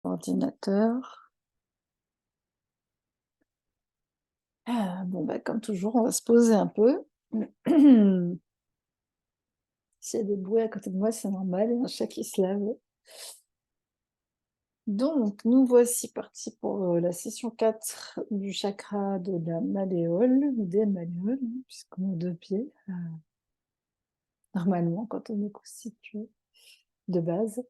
Ordinateur. Bon, bah, comme toujours, on va se poser un peu. S'il y a des bruits à côté de moi, c'est normal, il y a un chat qui se lave. Donc, nous voici partis pour la session 4 du chakra de la malléole, ou des malléoles, hein, puisqu'on a deux pieds, normalement, quand on est constitué de base.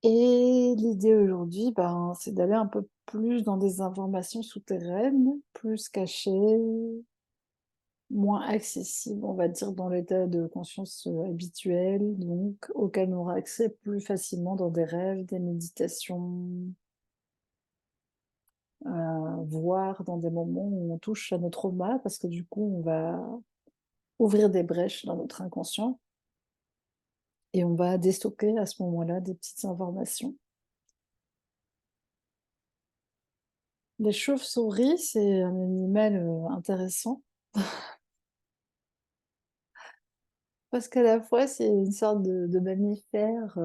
Et l'idée aujourd'hui, ben, c'est d'aller un peu plus dans des informations souterraines, plus cachées, moins accessible, on va dire, dans l'état de conscience, habituel, donc auquel on aura accès plus facilement dans des rêves, des méditations, voire dans des moments où on touche à nos traumas, parce que du coup, on va ouvrir des brèches dans notre inconscient et on va déstocker à ce moment-là des petites informations. Les chauves-souris, c'est un animal, intéressant parce qu'à la fois, c'est une sorte de mammifère,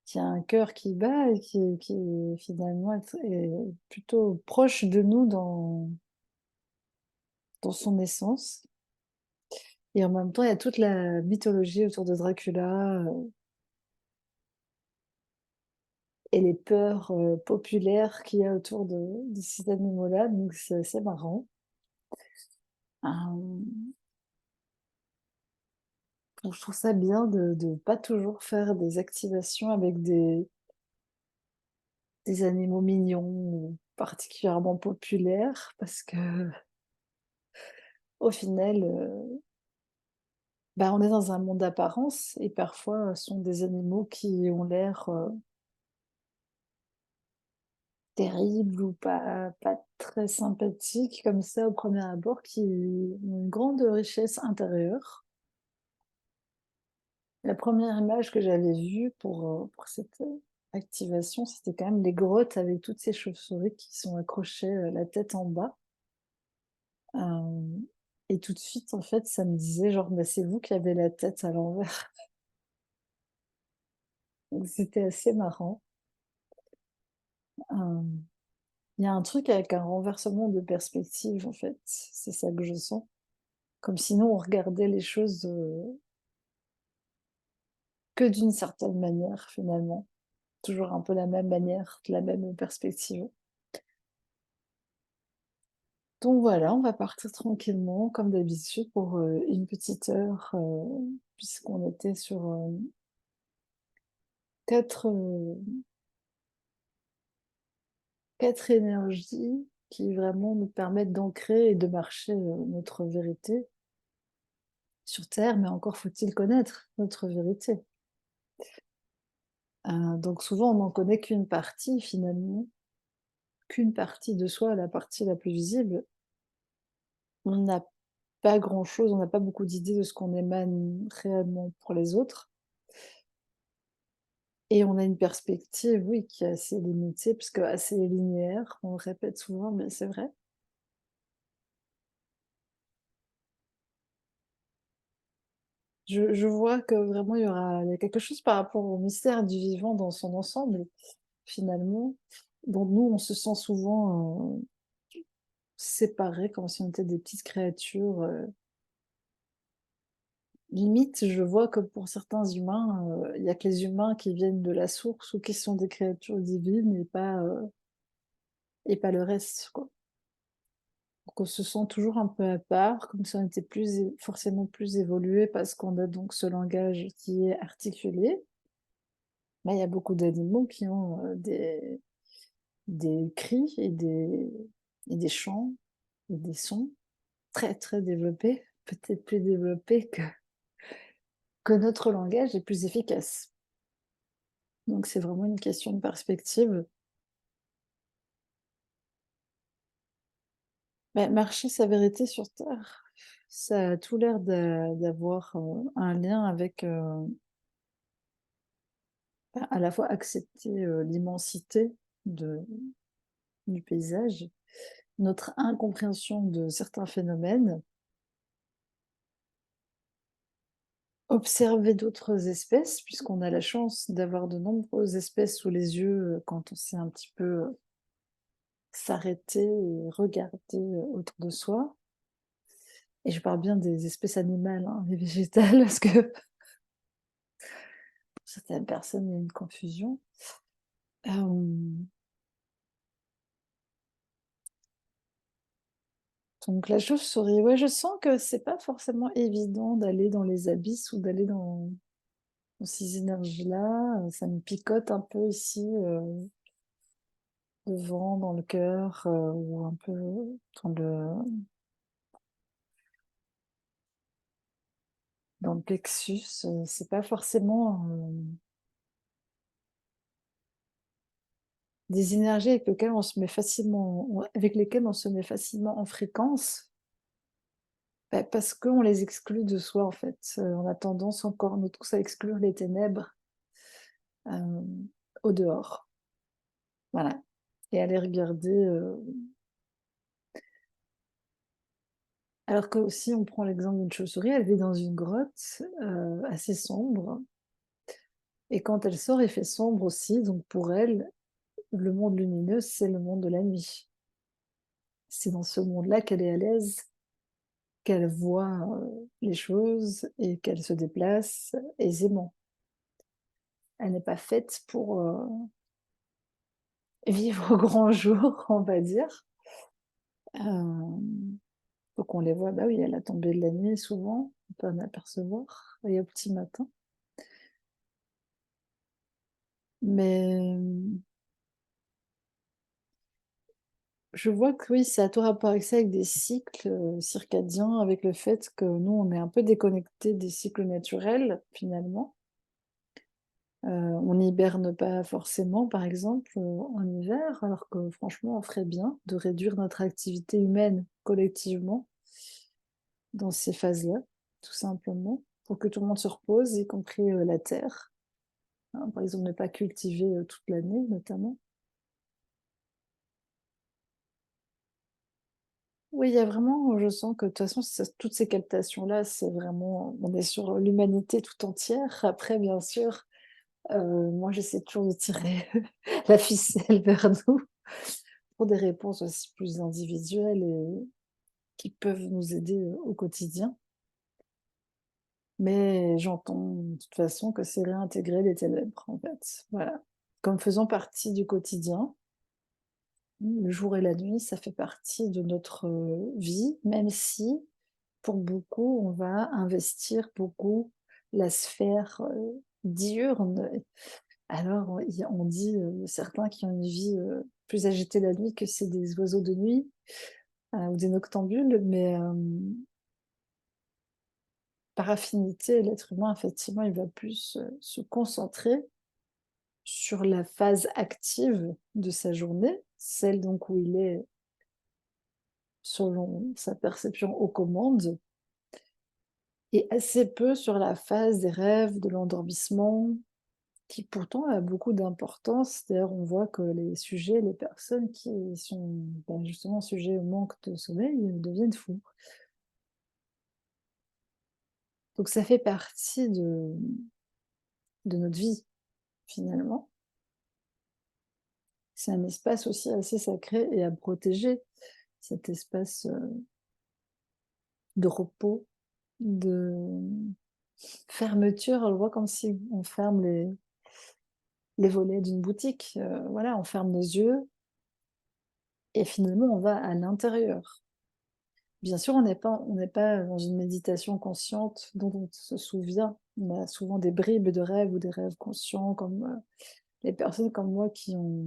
qui a un cœur qui bat et qui finalement est plutôt proche de nous dans son essence. Et en même temps, il y a toute la mythologie autour de Dracula, et les peurs, populaires qu'il y a autour de ces animaux-là, donc c'est assez marrant. Hem, donc je trouve ça bien de pas toujours faire des activations avec des animaux mignons ou particulièrement populaires parce qu'au final, bah, on est dans un monde d'apparence et parfois, ce sont des animaux qui ont l'air, terribles ou pas très sympathiques comme ça au premier abord, qui ont une grande richesse intérieure. La première image que j'avais vue pour cette, activation, c'était quand même les grottes avec toutes ces chauves-souris qui sont accrochées, la tête en bas. Hem et tout de suite, en fait, ça me disait genre: «Bah, c'est vous qui avez la tête à l'envers». Donc c'était assez marrant. Hem Il y a un truc avec un renversement de perspective, en fait, c'est ça que je sens. Comme si nous, on regardait les choses, que d'une certaine manière, finalement. Toujours un peu la même manière, la même perspective. Donc voilà, on va partir tranquillement, comme d'habitude, pour, une petite heure, puisqu'on était sur, 4, 4 énergies qui vraiment nous permettent d'ancrer et de marcher, notre vérité sur terre, mais encore faut-il connaître notre vérité. Donc souvent, on n'en connaît qu'une partie finalement, qu'une partie de soi, la partie la plus visible. On n'a pas grand-chose, on n'a pas beaucoup d'idées de ce qu'on émane réellement pour les autres et on a une perspective, oui, qui est assez limitée puisque assez linéaire, on le répète souvent, mais c'est vrai. Je vois que vraiment il y a quelque chose par rapport au mystère du vivant dans son ensemble, finalement, dont nous, on se sent souvent, séparés comme si on était des petites créatures, limite, je vois que pour certains humains, il y a que les humains qui viennent de la source ou qui sont des créatures divines et pas le reste, quoi. Donc on se sent toujours un peu à part, comme si on était plus forcément plus évolué parce qu'on a donc ce langage qui est articulé. Mais il y a beaucoup d'animaux qui ont, des cris et des chants et des sons très, très développés, peut-être plus développés que notre langage est plus efficace. Donc c'est vraiment une question de perspective. Bah, marcher sa vérité sur terre, ça a tout l'air d'avoir, un lien avec, bah, à la fois accepter, l'immensité de du paysage, notre incompréhension de certains phénomènes, observer d'autres espèces, puisqu'on a la chance d'avoir de nombreuses espèces sous les yeux, quand on sait un petit peu, s'arrêter et regarder, autour de soi. Et je parle bien des espèces animales, hein, et végétales, parce que pour certaines personnes, il y a une confusion. Hem, donc la chauve-souris, ouais, je sens que c'est pas forcément évident d'aller dans les abysses ou d'aller dans ces énergies-là, ça me picote un peu ici, devant, dans le cœur, ou un peu dans le plexus, c'est pas forcément, des énergies avec lesquelles on se met facilement en fréquence, bah, parce qu'on les exclut de soi, en fait. On a tendance encore, nous tous, à exclure les ténèbres, hem, au dehors, voilà, et à les regarder, alors que si on prend l'exemple d'une chauve-souris, elle vit dans une grotte, assez sombre, et quand elle sort, il fait sombre aussi, donc pour elle, le monde lumineux, c'est le monde de la nuit. C'est dans ce monde-là qu'elle est à l'aise, qu'elle voit, les choses et qu'elle se déplace aisément. Elle n'est pas faite pour, vivre au grand jour, on va dire. Hem, donc on les voit, bah oui, à la tombée de la nuit souvent, on peut en apercevoir, et au petit matin. Mais, je vois que oui, ça a tout rapport avec ça, avec des cycles, circadiens, avec le fait que nous, on est un peu déconnectés des cycles naturels, finalement. On n'hiberne pas forcément, par exemple, en hiver, alors que franchement, on ferait bien de réduire notre activité humaine collectivement dans ces phases-là, tout simplement, pour que tout le monde se repose, y compris, la terre, hein. Par exemple, ne pas cultiver, toute l'année, notamment. Oui, il y a vraiment, je sens que de toute façon, toutes ces captations-là, c'est vraiment, on est sur l'humanité tout entière. Après, bien sûr, moi, j'essaie toujours de tirer la ficelle vers nous pour des réponses aussi plus individuelles et qui peuvent nous aider, au quotidien. Mais j'entends de toute façon que c'est réintégrer les ténèbres, en fait, voilà. Comme faisant partie du quotidien, le jour et la nuit, ça fait partie de notre, vie, même si, pour beaucoup, on va investir beaucoup la sphère, diurne. Alors, on dit, certains qui ont une vie, plus agitée la nuit, que c'est des oiseaux de nuit, ou des noctambules, mais par affinité, l'être humain, effectivement, il va plus, se concentrer sur la phase active de sa journée, celle donc où il est, selon sa perception, aux commandes, et assez peu sur la phase des rêves, de l'endormissement, qui pourtant a beaucoup d'importance. D'ailleurs, on voit que les personnes qui sont, ben, justement sujets au manque de sommeil, deviennent fous. Donc ça fait partie de notre vie, finalement. C'est un espace aussi assez sacré et à protéger, cet espace, de repos, de fermeture. On le voit comme si on ferme les volets d'une boutique, voilà, on ferme nos yeux et finalement on va à l'intérieur. Bien sûr, on n'est pas dans une méditation consciente dont on se souvient. On a souvent des bribes de rêves ou des rêves conscients, comme, les personnes comme moi qui ont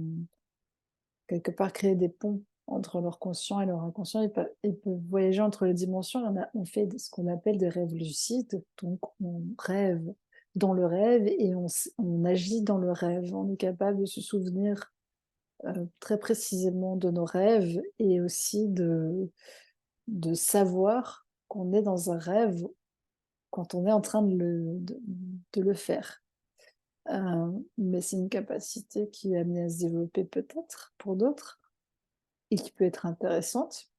quelque part créé des ponts entre leur conscient et leur inconscient. Ils peuvent voyager entre les dimensions. On fait ce qu'on appelle des rêves lucides, donc on rêve dans le rêve et on agit dans le rêve. On est capable de se souvenir, très précisément de nos rêves et aussi de savoir qu'on est dans un rêve quand on est en train de le faire. Mais c'est une capacité qui est amenée à se développer peut-être pour d'autres et qui peut être intéressante,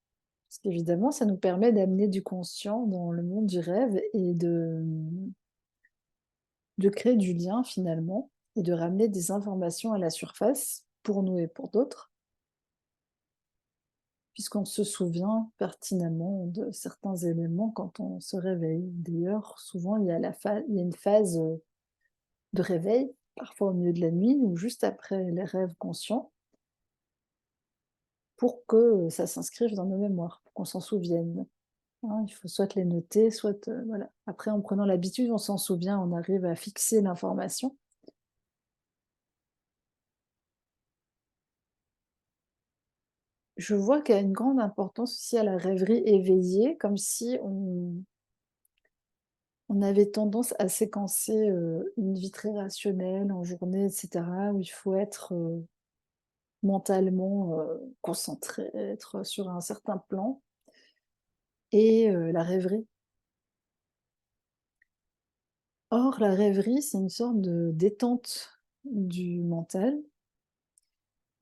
parce qu'évidemment ça nous permet d'amener du conscient dans le monde du rêve et de créer du lien finalement et de ramener des informations à la surface pour nous et pour d'autres, puisqu'on se souvient pertinemment de certains éléments quand on se réveille. D'ailleurs, souvent il y a une phase, de réveil, parfois au milieu de la nuit ou juste après les rêves conscients, pour que ça s'inscrive dans nos mémoires, pour qu'on s'en souvienne. Hein, il faut soit les noter, soit, voilà. Après, en prenant l'habitude, on s'en souvient, on arrive à fixer l'information. Je vois qu'il y a une grande importance aussi à la rêverie éveillée, comme si on avait tendance à séquencer, une vie très rationnelle en journée et cetera, où il faut être, mentalement, concentré, être sur un certain plan et la rêverie. Or, la rêverie, c'est une sorte de détente du mental,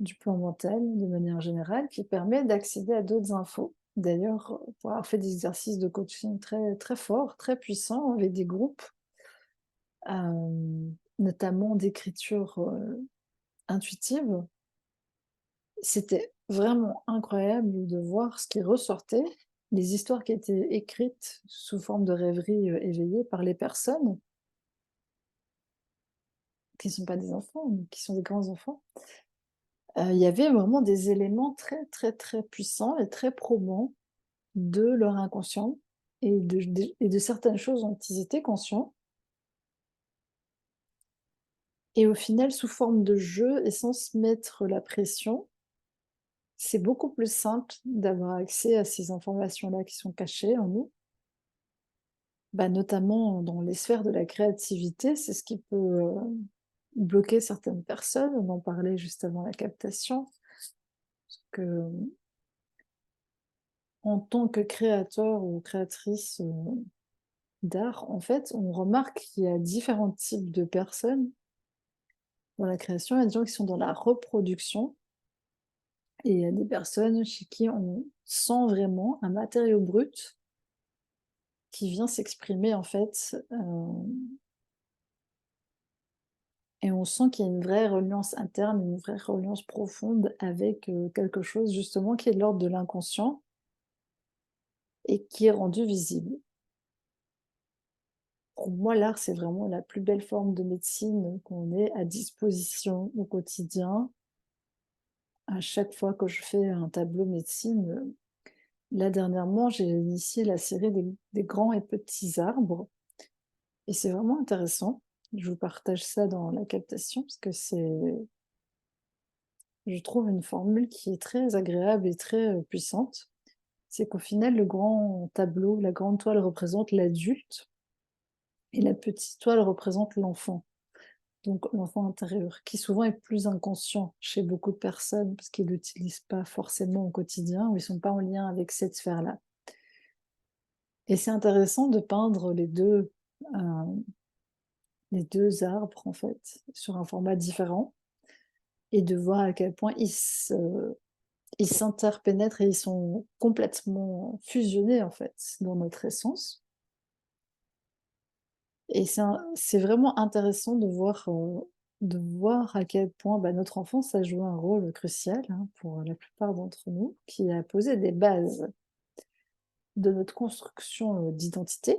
du plan mental de manière générale, qui permet d'accéder à d'autres infos. D'ailleurs, pour avoir fait des exercices de coaching très, très forts, très puissants avec des groupes, notamment d'écriture, intuitive, c'était vraiment incroyable de voir ce qui ressortait, les histoires qui étaient écrites sous forme de rêverie, éveillée par les personnes qui ne sont pas des enfants, mais qui sont des grands enfants. Il y avait vraiment des éléments très, très, très puissants et très probants de leur inconscient et de certaines choses dont ils étaient conscients et au final, sous forme de jeu et sans se mettre la pression, c'est beaucoup plus simple d'avoir accès à ces informations-là qui sont cachées en nous. Bah, notamment dans les sphères de la créativité, c'est ce qui peut, bloquer certaines personnes. On en parlait juste avant la captation, que en tant que créateur ou créatrice, d'art, en fait, on remarque qu'il y a différents types de personnes dans la création. Il y a des gens qui sont dans la reproduction et il y a des personnes chez qui on sent vraiment un matériau brut qui vient s'exprimer, en fait, et on sent qu'il y a une vraie reliance interne, une vraie reliance profonde avec, quelque chose justement qui est de l'ordre de l'inconscient et qui est rendu visible. Pour moi, l'art, c'est vraiment la plus belle forme de médecine qu'on ait à disposition au quotidien. À chaque fois que je fais un tableau médecine, là dernièrement, j'ai initié la série des grands et petits arbres et c'est vraiment intéressant. Je vous partage ça dans la captation parce que je trouve une formule qui est très agréable et très, puissante. C'est qu'au final, le grand tableau, la grande toile représente l'adulte et la petite toile représente l'enfant. Donc l'enfant intérieur, qui souvent est plus inconscient chez beaucoup de personnes parce qu'ils l'utilisent pas forcément au quotidien ou ils sont pas en lien avec cette sphère-là. Et c'est intéressant de peindre heu, les 2 arbres en fait, sur un format différent et de voir à quel point ils s'interpénètrent et ils sont complètement fusionnés en fait dans notre essence. Et c'est vraiment intéressant de voir à quel point, bah, notre enfance a joué un rôle crucial, hein, pour la plupart d'entre nous, qui a posé des bases de notre construction, d'identité,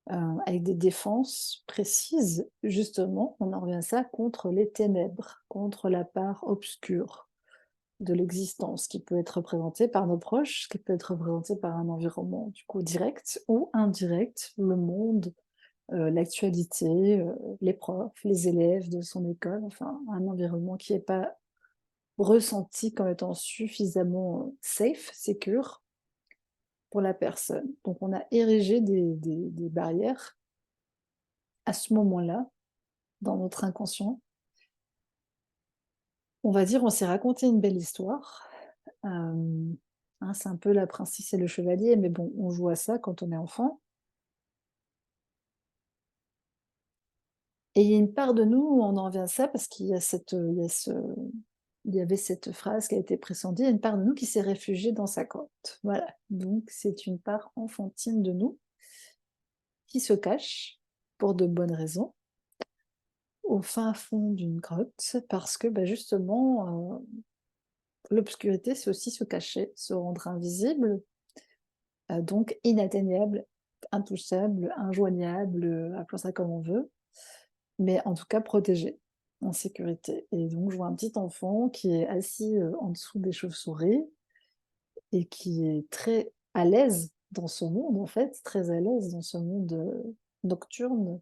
avec des défenses précises. Justement, on en revient à ça, contre les ténèbres, contre la part obscure de l'existence qui peut être représentée par nos proches, qui peut être représentée par un environnement, du coup, direct ou indirect, le monde, l'actualité, les profs, les élèves de son école, enfin un environnement qui est pas ressenti comme étant suffisamment, safe, secure pour la personne. Donc on a érigé des barrières à ce moment-là, dans notre inconscient. On va dire, on s'est raconté une belle histoire, hein, c'est un peu la princesse et le chevalier, mais bon, on joue à ça quand on est enfant et il y a une part de nous, on en revient à ça parce qu'il y a il y avait cette phrase qui a été pressentie, il y a une part de nous qui s'est réfugiée dans sa grotte. Voilà, donc c'est une part enfantine de nous qui se cache pour de bonnes raisons, au fin fond d'une grotte, parce que, bah, justement, l'obscurité, c'est aussi se cacher, se rendre invisible, donc inatteignable, intouchable, injoignable, appelons ça comme on veut, mais en tout cas protégé, en sécurité. Et donc je vois un petit enfant qui est assis, en dessous des chauves-souris et qui est très à l'aise dans son monde, en fait, très à l'aise dans ce monde, nocturne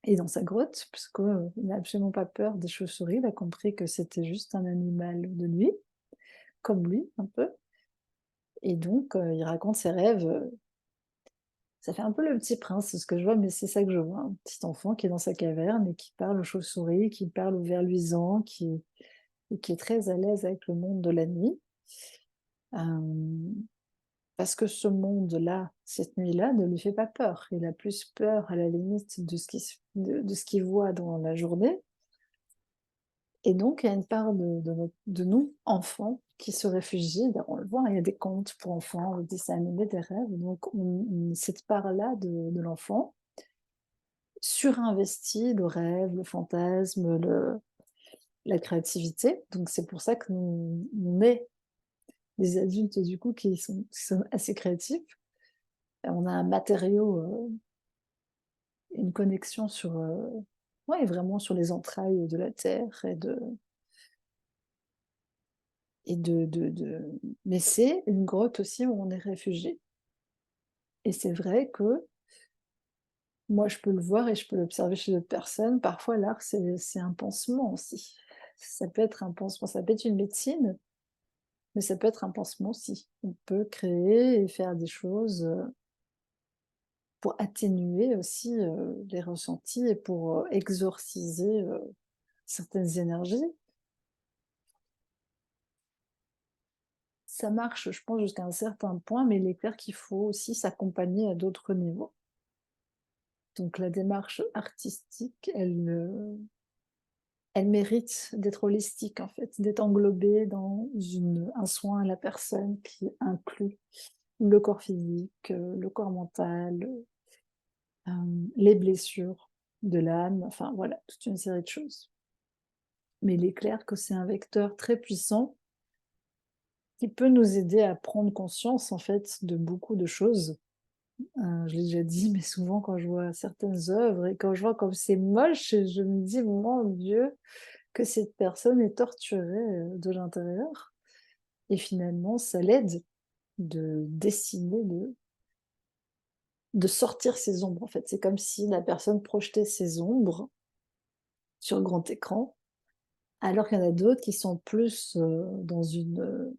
et dans sa grotte, puisque, il n'a absolument pas peur des chauves-souris. Il a compris que c'était juste un animal de nuit, comme lui, un peu. Et donc, il raconte ses rêves, ça fait un peu Le Petit Prince, c'est ce que je vois, mais c'est ça que je vois, un petit enfant qui est dans sa caverne et qui parle aux chauves-souris, qui parle aux vers luisants, qui est très à l'aise avec le monde de la nuit. Hem, Parce que ce monde-là, cette nuit-là, ne lui fait pas peur. Il a plus peur, à la limite, de ce qu'il voit dans la journée. Et donc, il y a une part de nous, enfants, qui se réfugie. On le voit, il y a des contes pour enfants, des dessins animés, des rêves. Donc, cette part-là de l'enfant surinvestit le rêve, le fantasme, la créativité. Donc, c'est pour ça que on est des adultes, du coup, qui sont assez créatifs. Et on a un matériau, une connexion sur, ouais, vraiment sur les entrailles de la terre et mais c'est une grotte aussi où on est réfugié. Et c'est vrai que moi, je peux le voir et je peux l'observer chez d'autres personnes. Parfois, l'art, c'est un pansement aussi. Ça peut être un pansement, ça peut être une médecine, mais ça peut être un pansement aussi. On peut créer et faire des choses, pour atténuer aussi, les ressentis et pour, exorciser, certaines énergies. Ça marche, je pense, jusqu'à un certain point, mais il est clair qu'il faut aussi s'accompagner à d'autres niveaux. Donc la démarche artistique, elle mérite d'être holistique, en fait, d'être englobée dans un soin à la personne qui inclut le corps physique, le corps mental, les blessures de l'âme, enfin voilà, toute une série de choses. Mais il est clair que c'est un vecteur très puissant qui peut nous aider à prendre conscience, en fait, de beaucoup de choses. Je l'ai déjà dit, mais souvent quand je vois certaines œuvres et quand je vois comme c'est moche, je me dis: «Mon Dieu, que cette personne est torturée, de l'intérieur», et finalement ça l'aide de dessiner, de sortir ses ombres, en fait. C'est comme si la personne projetait ses ombres sur grand écran, alors qu'il y en a d'autres qui sont plus, dans une,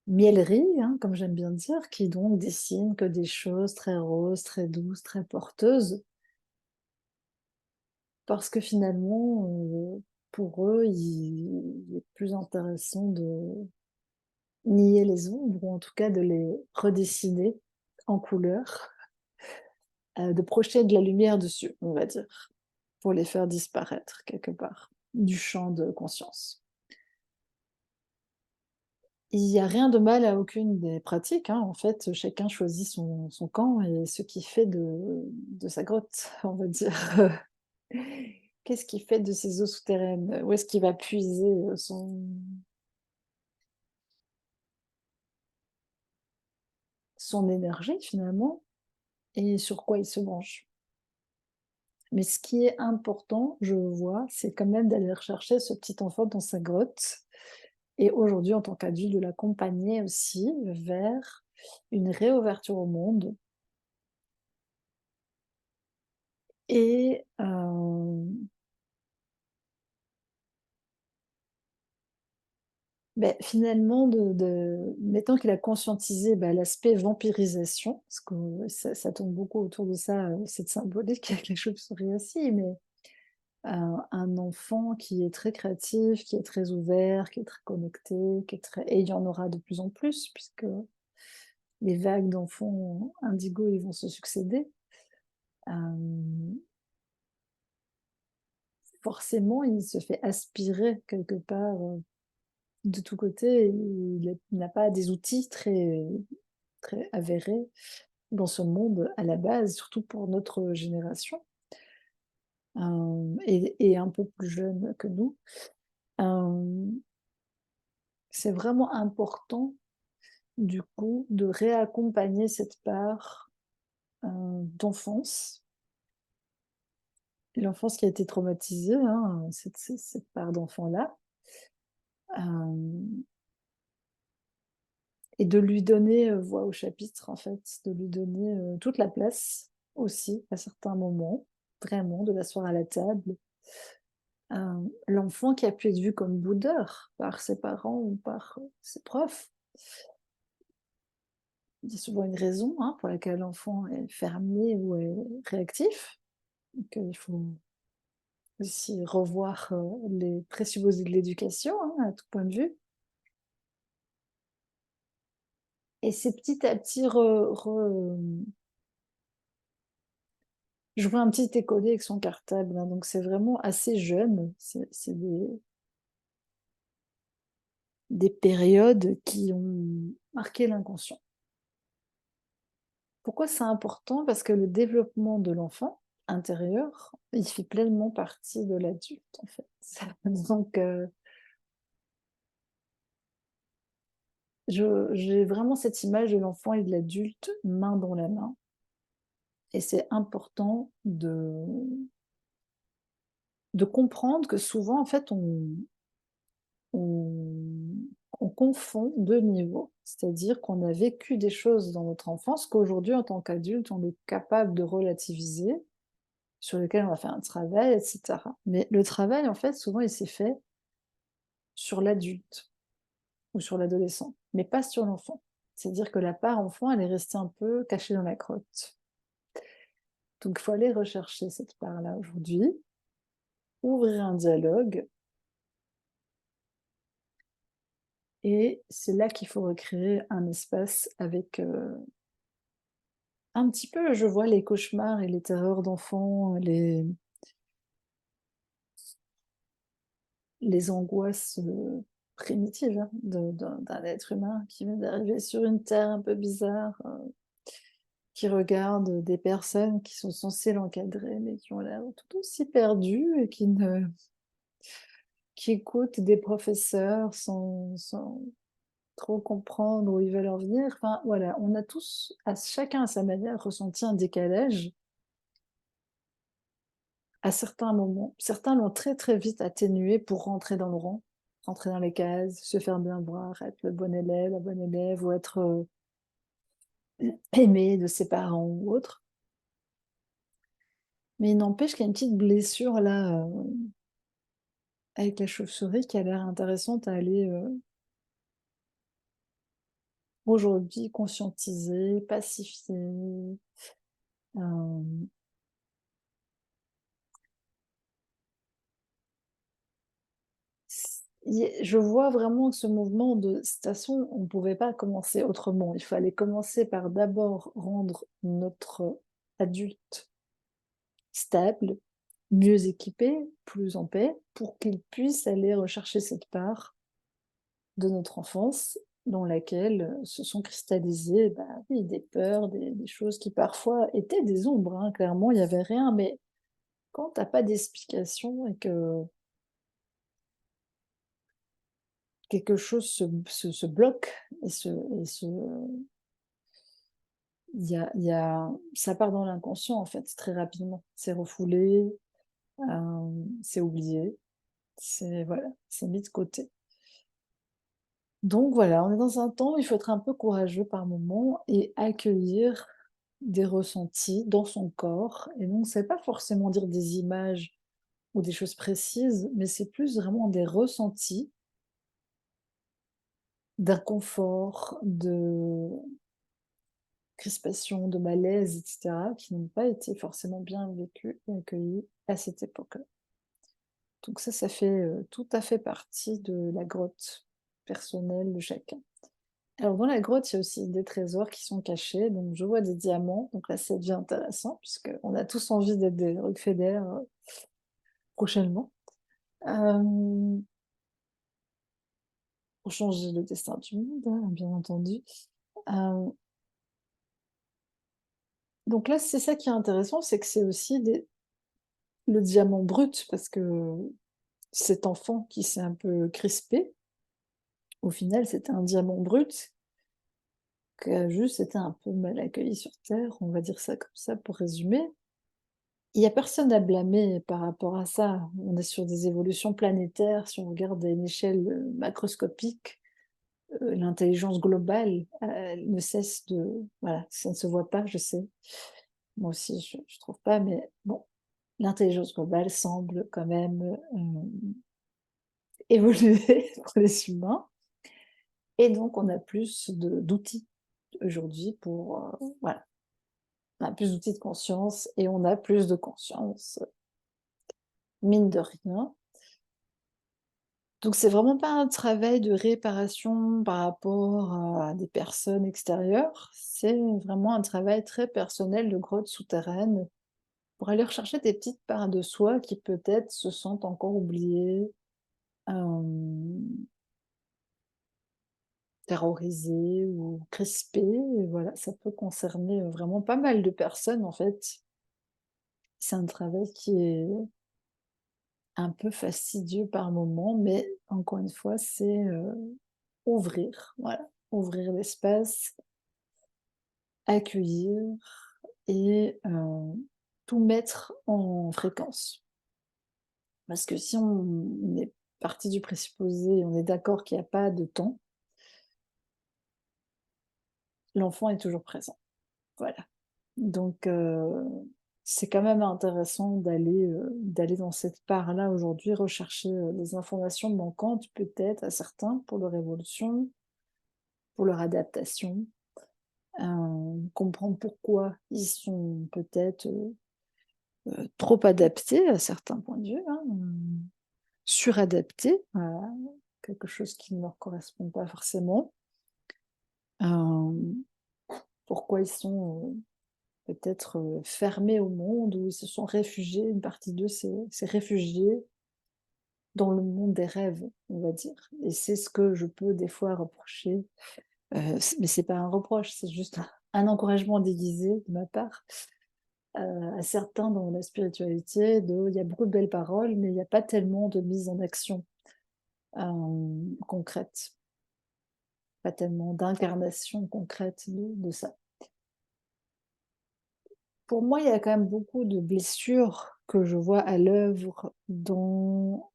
mièlerie, hein, comme j'aime bien dire, qui donc dessinent que des choses très roses, très douces, très porteuses. Parce que finalement, pour eux, il est plus intéressant de nier les ombres ou en tout cas de les redessiner en couleur, de projeter de la lumière dessus, on va dire, pour les faire disparaître quelque part du champ de conscience. Il y a rien de mal à aucune des pratiques, hein, en fait, chacun choisit son camp et ce qu'il fait de sa grotte, on va dire. Qu'est-ce qu'il fait de ces eaux souterraines? Où est-ce qu'il va puiser, son énergie finalement et sur quoi il se branche. Mais ce qui est important, je vois, c'est quand même d'aller rechercher ce petit enfant dans sa grotte et aujourd'hui, en tant qu'adulte, de l'accompagner aussi vers une réouverture au monde et finalement maintenant qu'il a conscientisé, l'aspect vampirisation, parce que ça tourne beaucoup autour de ça, cette symbolique avec les chauves-souris aussi, mais un enfant qui est très créatif, qui est très ouvert, qui est très connecté, qui est très et il y en aura de plus en plus puisque les vagues d'enfants indigos, ils vont se succéder. Hem, Forcément, il se fait aspirer quelque part, de tous côtés. Il n'a pas des outils très avérés dans ce monde à la base, surtout pour notre génération, et un peu plus jeune que nous. Hem, c'est vraiment important, du coup, de réaccompagner cette part, d'enfance, l'enfance qui a été traumatisée, hein, cette part d'enfant-là, hem et de lui donner, voix au chapitre, en fait, de lui donner, toute la place aussi à certains moments, vraiment, de l'asseoir à la table. L'enfant qui a pu être vu comme boudeur par ses parents ou par, ses profs, il y a souvent une raison, hein, pour laquelle l'enfant est fermé ou est réactif. Donc, il faut aussi revoir, les présupposés de l'éducation, hein, à tout point de vue, et c'est petit à petit je vois un petit écolier avec son cartable, hein, donc c'est vraiment assez jeune. C'est des périodes qui ont marqué l'inconscient. Pourquoi c'est important? Parce que le développement de l'enfant intérieur, il fait pleinement partie de l'adulte, en fait. Donc, j'ai vraiment cette image de l'enfant et de l'adulte main dans la main, et c'est important de comprendre que souvent, en fait, on on confond 2 niveaux. C'est-à-dire qu'on a vécu des choses dans notre enfance qu'aujourd'hui, en tant qu'adulte, on est capable de relativiser, sur lesquelles on va faire un travail, et cetera. Mais le travail, en fait, souvent, il s'est fait sur l'adulte ou sur l'adolescent, mais pas sur l'enfant. C'est-à-dire que la part enfant, elle est restée un peu cachée dans la grotte. Donc il faut aller rechercher cette part-là aujourd'hui, ouvrir un dialogue, et c'est là qu'il faut recréer un espace avec, un petit peu, je vois les cauchemars et les terreurs d'enfants, les angoisses, primitives, hein, d'un être humain qui vient d'arriver sur une terre un peu bizarre, qui regarde des personnes qui sont censées l'encadrer, mais qui ont l'air tout aussi perdues et qui écoutent des professeurs sans trop comprendre où ils veulent en venir. Enfin, voilà, on a tous, à chacun à sa manière, ressenti un décalage à certains moments. Certains l'ont très, très vite atténué pour rentrer dans le rang, rentrer dans les cases, se faire bien voir, être le bon élève, la bonne élève, ou être, aimé de ses parents ou autre. Mais il n'empêche qu'il y a une petite blessure là, avec la chauve-souris, qui a l'air intéressante à aller, aujourd'hui conscientiser, pacifier, hem, s il y a je vois vraiment ce mouvement de toute façon, on ne pouvait pas commencer autrement. Il fallait commencer par d'abord rendre notre adulte stable, mieux équipé, plus en paix, pour qu'il puisse aller rechercher cette part de notre enfance dans laquelle, se sont cristallisées, bah, oui, des peurs, des choses qui parfois étaient des ombres, hein. Clairement, il y avait rien, mais quand tu as pas d'explication et que quelque chose se bloque et il y a ça part dans l'inconscient, en fait, très rapidement. C'est refoulé, c'est oublié, c'est voilà, c'est mis de côté. Donc voilà, on est dans un temps où il faut être un peu courageux par moment et accueillir des ressentis dans son corps, et donc ça veut pas forcément dire des images ou des choses précises, mais c'est plus vraiment des ressentis d'inconfort, de crispation, de malaise, et cetera, qui n'ont pas été forcément bien vécus et accueillis à cette époque-là. Donc ça fait, tout à fait partie de la grotte personnelle de chacun. Alors dans la grotte, il y a aussi des trésors qui sont cachés, donc je vois des diamants, donc là ça devient intéressant puisqu'on a tous envie d'être des Rockefeller, prochainement. Hem, pour changer le destin du monde, hein, bien entendu. Hem Donc là, c'est ça qui est intéressant, c'est que c'est aussi le diamant brut, parce que cet enfant qui s'est un peu crispé, au final, c'était un diamant brut qui a juste été un peu mal accueilli sur terre, on va dire ça comme ça pour résumer. Il y a personne à blâmer par rapport à ça. On est sur des évolutions planétaires, si on regarde à une échelle, macroscopique, l'intelligence globale, elle ne cesse de voilà, ça ne se voit pas, je sais. Moi aussi, je trouve pas, mais bon, l'intelligence globale semble quand même, évoluer pour les humains et donc on a plus d'outils aujourd'hui pour, voilà, on a plus d'outils de conscience et on a plus de conscience, mine de rien. Donc c'est vraiment pas un travail de réparation par rapport à des personnes extérieures, c'est vraiment un travail très personnel de grotte souterraine pour aller rechercher des petites parts de soi qui peut-être se sentent encore oubliées, hem, terrorisées ou crispées et voilà, ça peut concerner, vraiment pas mal de personnes en fait. C'est un travail qui est un peu fastidieux par moments, mais encore une fois, c'est, ouvrir, voilà, ouvrir l'espace, accueillir et tout mettre en fréquence. Parce que si on est parti du présupposé, on est d'accord qu'il y a pas de temps, l'enfant est toujours présent. Voilà. Donc c'est quand même intéressant d'aller dans cette part-là aujourd'hui, rechercher, les informations manquantes peut-être à certains pour leur évolution, pour leur adaptation, comprendre pourquoi ils sont peut-être, trop adaptés à certains points de vue, hein, suradaptés à quelque chose qui ne leur correspond pas forcément. Hem, Pourquoi ils sont, peut-être, fermés au monde ou ils se sont réfugiés, une partie d'eux s'est réfugiée dans le monde des rêves, on va dire et c'est ce que je peux des fois reprocher, mais c'est pas un reproche, c'est juste un encouragement déguisé de ma part, à certains dans la spiritualité il y a beaucoup de belles paroles, mais il y a pas tellement de mise en action, concrète, pas tellement d'incarnation concrète de ça. Pour moi, il y a quand même beaucoup de blessures que je vois à l'œuvre dans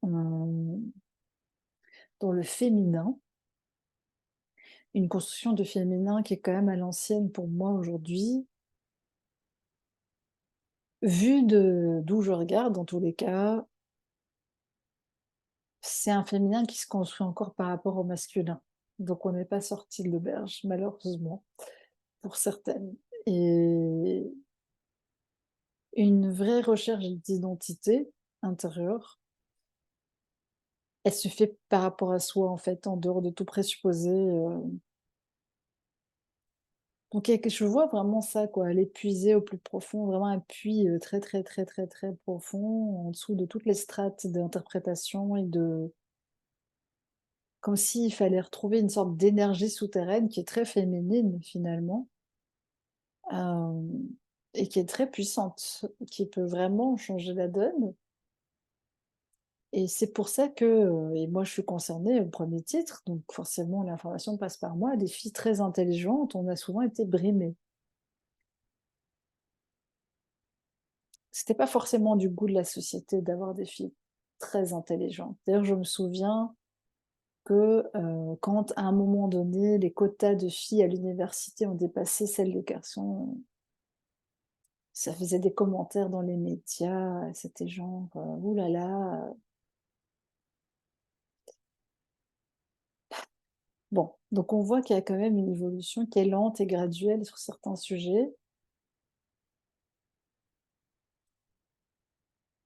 le féminin, une construction de féminin qui est quand même à l'ancienne pour moi aujourd'hui. Vu de d'où je regarde, dans tous les cas, c'est un féminin qui se construit encore par rapport au masculin. Donc on n'est pas sorti de l'auberge, malheureusement, pour certaines. Et une vraie recherche d'identité intérieure, elle se fait par rapport à soi, en fait, en dehors de tout présupposé, donc il y a que je vois vraiment ça, quoi, aller puiser au plus profond, vraiment un puits, très, très, très, très, très profond, en dessous de toutes les strates d'interprétation et de comme s'il fallait retrouver une sorte d'énergie souterraine qui est très féminine, finalement, hem et qui est très puissante, qui peut vraiment changer la donne et c'est pour ça que, et moi je suis concernée au premier titre, donc forcément l'information passe par moi, des filles très intelligentes, on a souvent été brimées. C'était pas forcément du goût de la société d'avoir des filles très intelligentes. D'ailleurs, je me souviens que, quand à un moment donné, les quotas de filles à l'université ont dépassé celles des garçons, ça faisait des commentaires dans les médias, c'était genre, «Ouh là là», bon, donc on voit qu'il y a quand même une évolution qui est lente et graduelle sur certains sujets.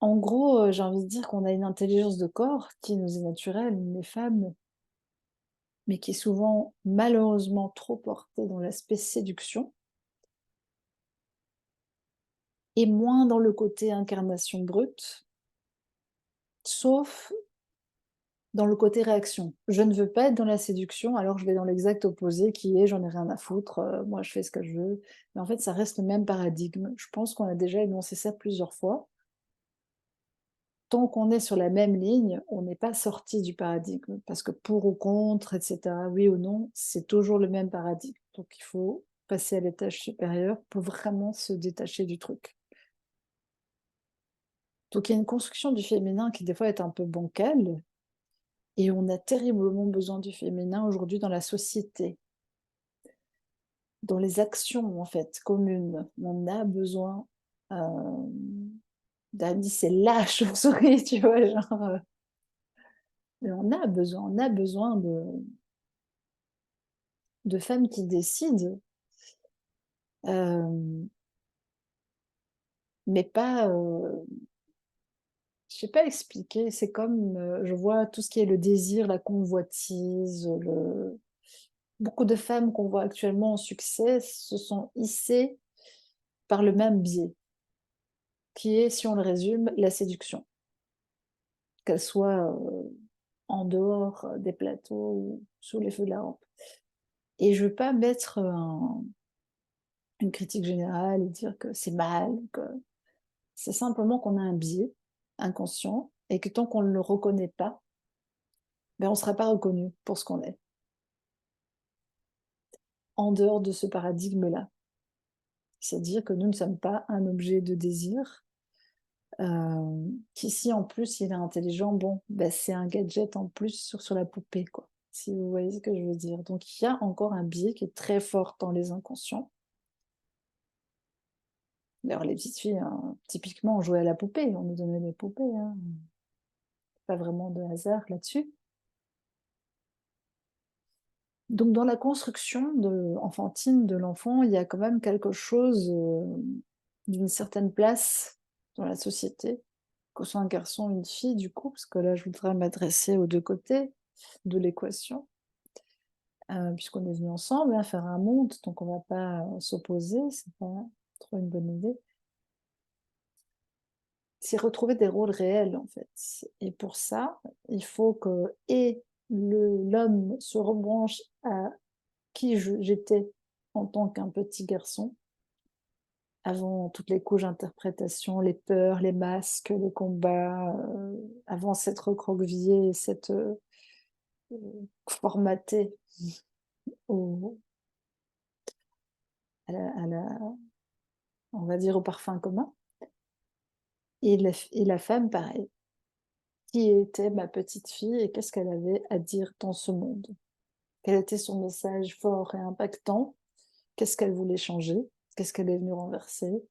En gros, j'ai envie de dire qu'on a une intelligence de corps qui nous est naturelle, les femmes, mais qui est souvent malheureusement trop portée dans l'aspect séduction et moins dans le côté incarnation brute, sauf dans le côté réaction. Je ne veux pas être dans la séduction, alors je vais dans l'exact opposé qui est: «J'en ai rien à foutre, moi je fais ce que je veux». Mais en fait, ça reste le même paradigme. Je pense qu'on a déjà énoncé ça plusieurs fois. Tant qu'on est sur la même ligne, on n'est pas sorti du paradigme parce que pour ou contre et cetera, oui ou non, c'est toujours le même paradigme. Donc il faut passer à l'étage supérieur pour vraiment se détacher du truc. Donc il y a une construction du féminin qui des fois est un peu bancale et on a terriblement besoin du féminin aujourd'hui dans la société, dans les actions en fait communes. On a besoin, d'amis, c'est la chauve-souris, tu vois? Genre, mais on a besoin de femmes qui décident, hem, mais pas, je sais pas expliquer, c'est comme, je vois tout ce qui est le désir, la convoitise, le beaucoup de femmes qu'on voit actuellement en succès se sont hissées par le même biais, qui est, si on le résume, la séduction. Qu'elle soit, en dehors, des plateaux ou sous les feux de la rampe. Et je veux pas mettre, une critique générale et dire que c'est mal, que c'est simplement qu'on a un biais inconscient et que tant qu'on ne le reconnaît pas, ben, on ne sera pas reconnu pour ce qu'on est, en dehors de ce paradigme-là. C'est-à-dire que nous ne sommes pas un objet de désir, qu'ici en plus il est intelligent, bon, ben, c'est un gadget en plus sur la poupée, quoi, si vous voyez ce que je veux dire. Donc il y a encore un biais qui est très fort dans les inconscients. D'ailleurs les petites filles, hein, typiquement on jouait à la poupée, on nous donnait des poupées, hein, pas vraiment de hasard là-dessus. Donc dans la construction enfantine de l'enfant, il y a quand même quelque chose, d'une certaine place dans la société, que ce soit un garçon ou une fille du coup, parce que là je voudrais m'adresser aux 2 côtés de l'équation, puisqu'on est venus ensemble, hein, faire un monde, donc on va pas, s'opposer, c'est pas trop une bonne idée. C'est retrouver des rôles réels en fait et pour ça, il faut que et l'homme se rebranche à qui j'étais en tant qu'un petit garçon, avant toutes les couches d'interprétation, les peurs, les masques, les combats, avant s'être recroquevillé, s'être, formaté au à la on va dire au parfum commun et la femme pareil. Qui était ma petite fille et qu'est-ce qu'elle avait à dire dans ce monde? Quel était son message fort et impactant? Qu'est-ce qu'elle voulait changer? Qu'est-ce qu'elle est venue renverser?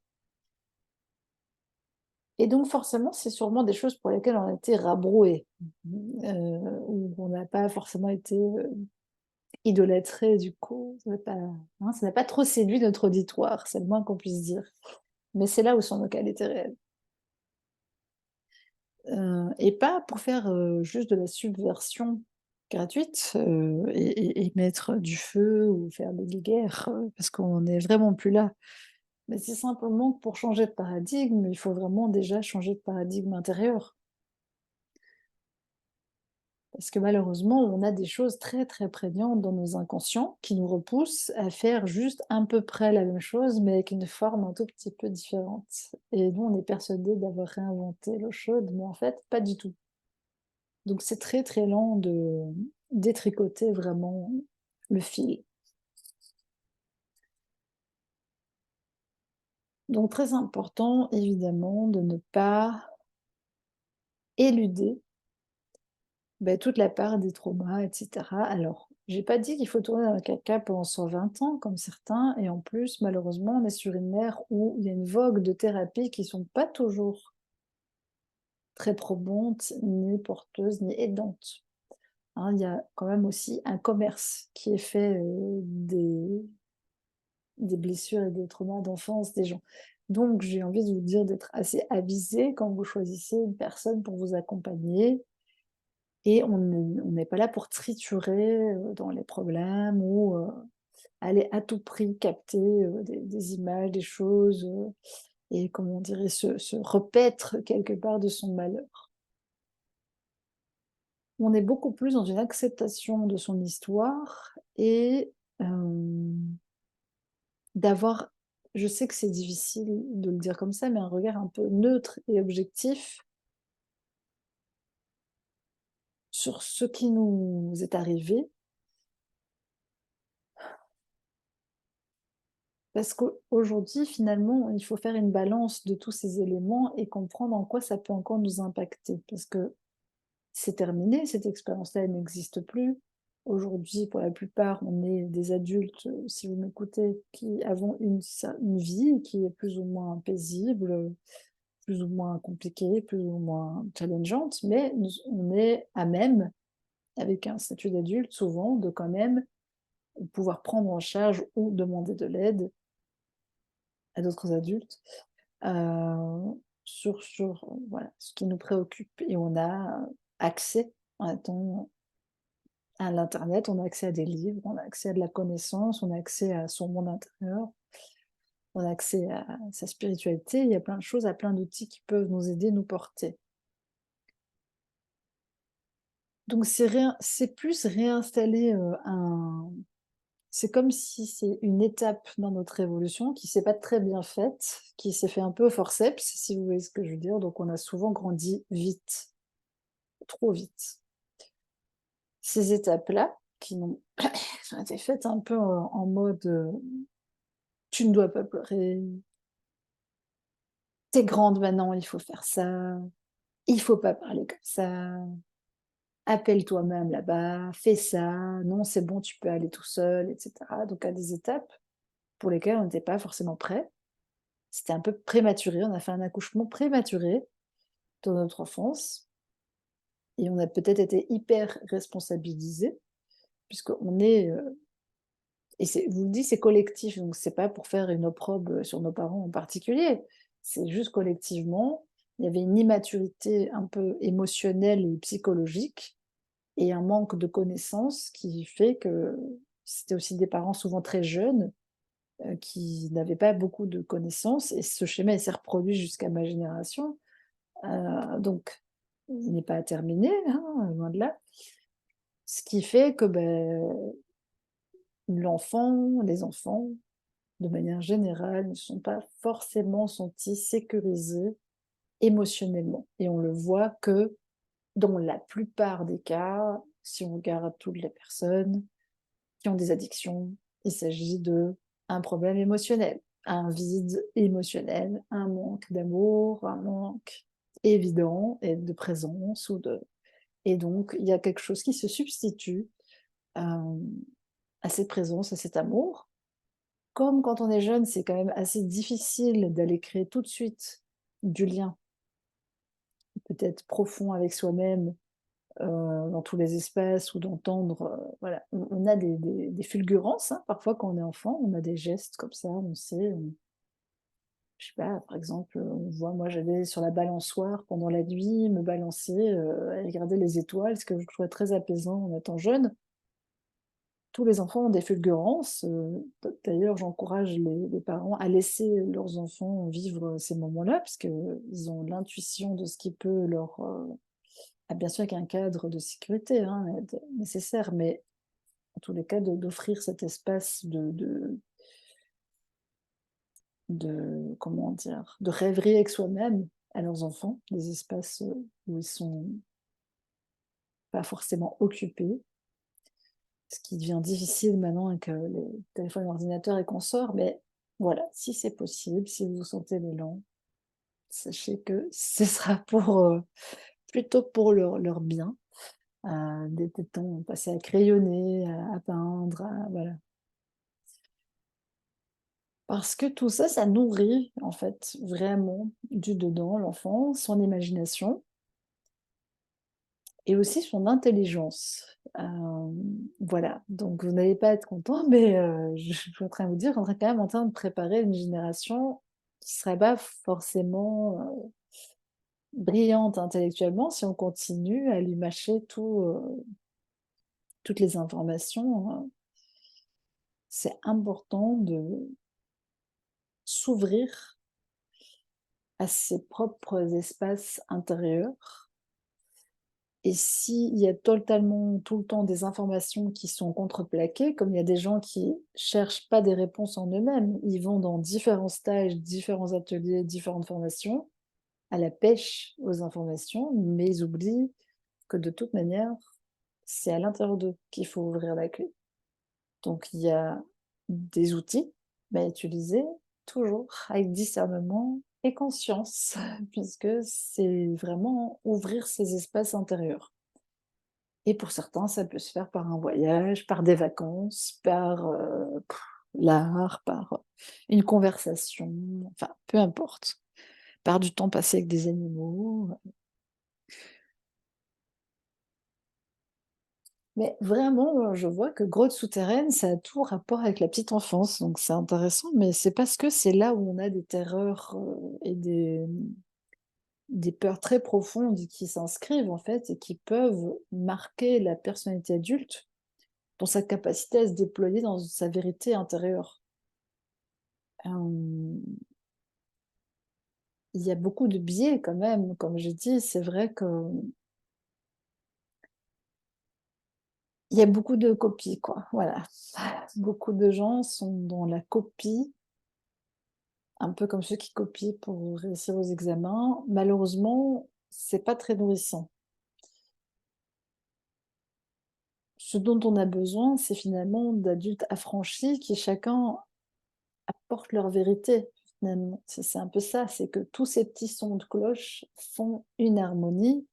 Et donc forcément, c'est sûrement des choses pour lesquelles on a été rabroués, où on n'a pas forcément été, idolâtrés du coup, ça n'a pas trop séduit notre auditoire, c'est le moins qu'on puisse dire. Mais c'est là où sont nos qualités réelles. Et pas pour faire, juste de la subversion gratuite, et mettre du feu ou faire des guéguerres, parce qu'on n'est vraiment plus là. Mais c'est simplement que pour changer de paradigme, il faut vraiment déjà changer de paradigme intérieur. Parce que malheureusement, on a des choses très, très prégnantes dans nos inconscients qui nous repoussent à faire juste à peu près la même chose, mais avec une forme un tout petit peu différente. Et nous, on est persuadés d'avoir réinventé l'eau chaude, mais en fait, pas du tout. Donc c'est très, très lent de détricoter vraiment le fil. Donc très important, évidemment, de ne pas éluder, toute la part des traumas et cetera. Alors, j'ai pas dit qu'il faut tourner dans le caca pendant 120 ans comme certains et en plus, malheureusement, on est sur une ère où il y a une vogue de thérapies qui sont pas toujours très probantes, ni porteuses, ni aidantes. Hein, il y a quand même aussi un commerce qui est fait, des blessures et des traumas d'enfance des gens. Donc j'ai envie de vous dire d'être assez avisé quand vous choisissez une personne pour vous accompagner et on n'est pas là pour triturer, dans les problèmes ou, aller à tout prix capter, des images, des choses, et comment on dirait? Se repaître quelque part de son malheur. on est beaucoup plus dans une acceptation de son histoire et hem, d'avoir, je sais que c'est difficile de le dire comme ça, mais un regard un peu neutre et objectif sur ce qui nous est arrivé. Parce qu'aujourd'hui, finalement, il faut faire une balance de tous ces éléments et comprendre en quoi ça peut encore nous impacter. Parce que c'est terminé, cette expérience-là, elle n'existe plus. Aujourd'hui, pour la plupart, on est des adultes, si vous m'écoutez, qui avons une vie qui est plus ou moins paisible, plus ou moins compliquée, plus ou moins challengeante, mais on est à même, avec un statut d'adulte, souvent, de quand même pouvoir prendre en charge ou demander de l'aide à d'autres adultes, sur voilà, ce qui nous préoccupe et on a accès maintenant à l'internet, on a accès à des livres, on a accès à de la connaissance, on a accès à son monde intérieur, on a accès à sa spiritualité. Il y a plein de choses, à plein d'outils qui peuvent nous aider, nous porter. Donc c'est plus réinstaller, un c'est comme si c'est une étape dans notre évolution qui s'est pas très bien faite, qui s'est fait un peu au forceps, si vous voyez ce que je veux dire. Donc on a souvent grandi vite, trop vite. Ces étapes-là, qui n'ont qui ont été faites un peu en mode, «Tu ne dois pas pleurer, tu es grande maintenant, il faut faire ça, il faut pas parler comme ça, appelle toi-même là-bas, fais ça, non c'est bon, tu peux aller tout seul» et cetera. Donc à des étapes pour lesquelles on n'était pas forcément prêt. C'était un peu prématuré, on a fait un accouchement prématuré dans notre enfance et on a peut-être été hyper responsabilisés puisqu'on est, et c'est je vous le dis, c'est collectif, donc c'est pas pour faire une opprobre, sur nos parents en particulier. C'est juste collectivement, il y avait une immaturité un peu émotionnelle et psychologique et un manque de connaissances qui fait que c'était aussi des parents souvent très jeunes, qui n'avaient pas beaucoup de connaissances et ce schéma, il s'est reproduit jusqu'à ma génération. Donc il n'est pas terminé, hein, loin de là. Ce qui fait que, les enfants, de manière générale, ne sont pas forcément sentis sécurisés émotionnellement et on le voit que dans la plupart des cas, si on regarde toutes les personnes qui ont des addictions, il s'agit de un problème émotionnel, un vide émotionnel, un manque d'amour, un manque évident et de présence ou de et donc il y a quelque chose qui se substitue, hem, à cette présence, à cet amour. Comme quand on est jeune, c'est quand même assez difficile d'aller créer tout de suite du lien, peut-être profond avec soi-même, dans tous les espaces ou d'entendre, voilà, on a des fulgurances, hein, parfois quand on est enfant, on a des gestes comme ça, on sait, je sais pas, par exemple, on voit moi j'allais sur la balançoire pendant la nuit, me balancer, à regarder les étoiles, ce que je trouvais très apaisant en étant jeune. Tous les enfants ont des fulgurances, d'ailleurs j'encourage les parents à laisser leurs enfants vivre ces moments-là, parce qu'ils ont l'intuition de ce qui peut leur, bien sûr avec un cadre de sécurité, hein, nécessaire, mais en tous les cas d'offrir cet espace de comment dire? De rêverie avec soi-même à leurs enfants, des espaces, où ils sont pas forcément occupés. Ce qui devient difficile maintenant avec, les téléphones, ordinateurs et consorts, mais voilà, si c'est possible, si vous sentez l'élan, sachez que ce sera pour, plutôt pour leur bien, des temps passés à crayonner, à peindre, à voilà. Parce que tout ça, ça nourrit en fait vraiment du dedans l'enfant, son imagination et aussi son intelligence. Voilà, donc vous n'allez pas être content, mais je suis en train de vous dire qu'on est quand même en train de préparer une génération qui serait pas forcément, brillante intellectuellement si on continue à lui mâcher toutes les informations, c'est important de s'ouvrir à ses propres espaces intérieurs Et s'il y a totalement tout le temps des informations qui sont contreplaquées, comme il y a des gens qui cherchent pas des réponses en eux-mêmes, ils vont dans différents stages, différents ateliers, différentes formations, à la pêche aux informations, mais ils oublient que de toute manière, c'est à l'intérieur d'eux qu'il faut ouvrir la clé. Donc il y a des outils, à utiliser toujours avec discernement et conscience, puisque c'est vraiment ouvrir ces espaces intérieurs. Et pour certains, ça peut se faire par un voyage, par des vacances, par, l'art, par, une conversation, enfin, peu importe. Par du temps passé avec des animaux, mais vraiment, je vois que grotte souterraine, ça a tout rapport avec la petite enfance, donc c'est intéressant, mais c'est parce que c'est là où on a des terreurs, et des peurs très profondes qui s'inscrivent, en fait, et qui peuvent marquer la personnalité adulte dans sa capacité à se déployer dans sa vérité intérieure. Hem, il y a beaucoup de biais quand même, comme j'ai dit, c'est vrai qu'il y a beaucoup de copies, quoi, voilà. Beaucoup de gens sont dans la copie, un peu comme ceux qui copient pour réussir aux examens. Malheureusement, c'est pas très nourrissant. Ce dont on a besoin, c'est finalement d'adultes affranchis qui chacun apportent leur vérité, finalement. C'est un peu ça, c'est que tous ces petits sons de cloche font une harmonie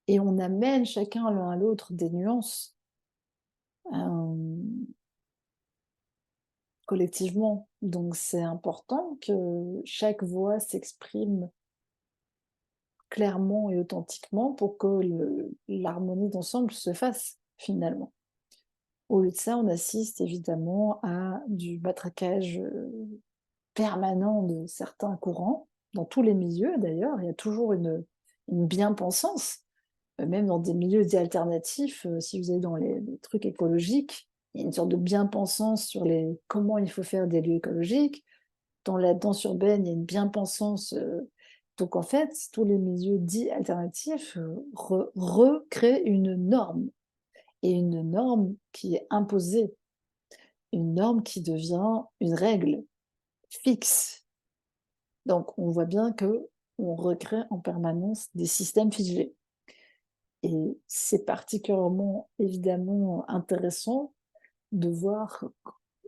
et on amène chacun l'un à l'autre des nuances, hem, collectivement. Donc c'est important que chaque voix s'exprime clairement et authentiquement pour que l'harmonie d'ensemble se fasse, finalement. Au lieu de ça, on assiste évidemment à du matraquage, permanent de certains courants, dans tous les milieux d'ailleurs. Il y a toujours une bien-pensance, même dans des milieux dits alternatifs, si vous allez dans les trucs écologiques, il y a une sorte de bien-pensance sur les comment il faut faire des lieux écologiques. Dans la danse urbaine, il y a une bien-pensance, donc en fait, tous les milieux dits alternatifs, recréent une norme et une norme qui est imposée, une norme qui devient une règle fixe. Donc on voit bien que on recrée en permanence des systèmes figés et c'est particulièrement évidemment intéressant de voir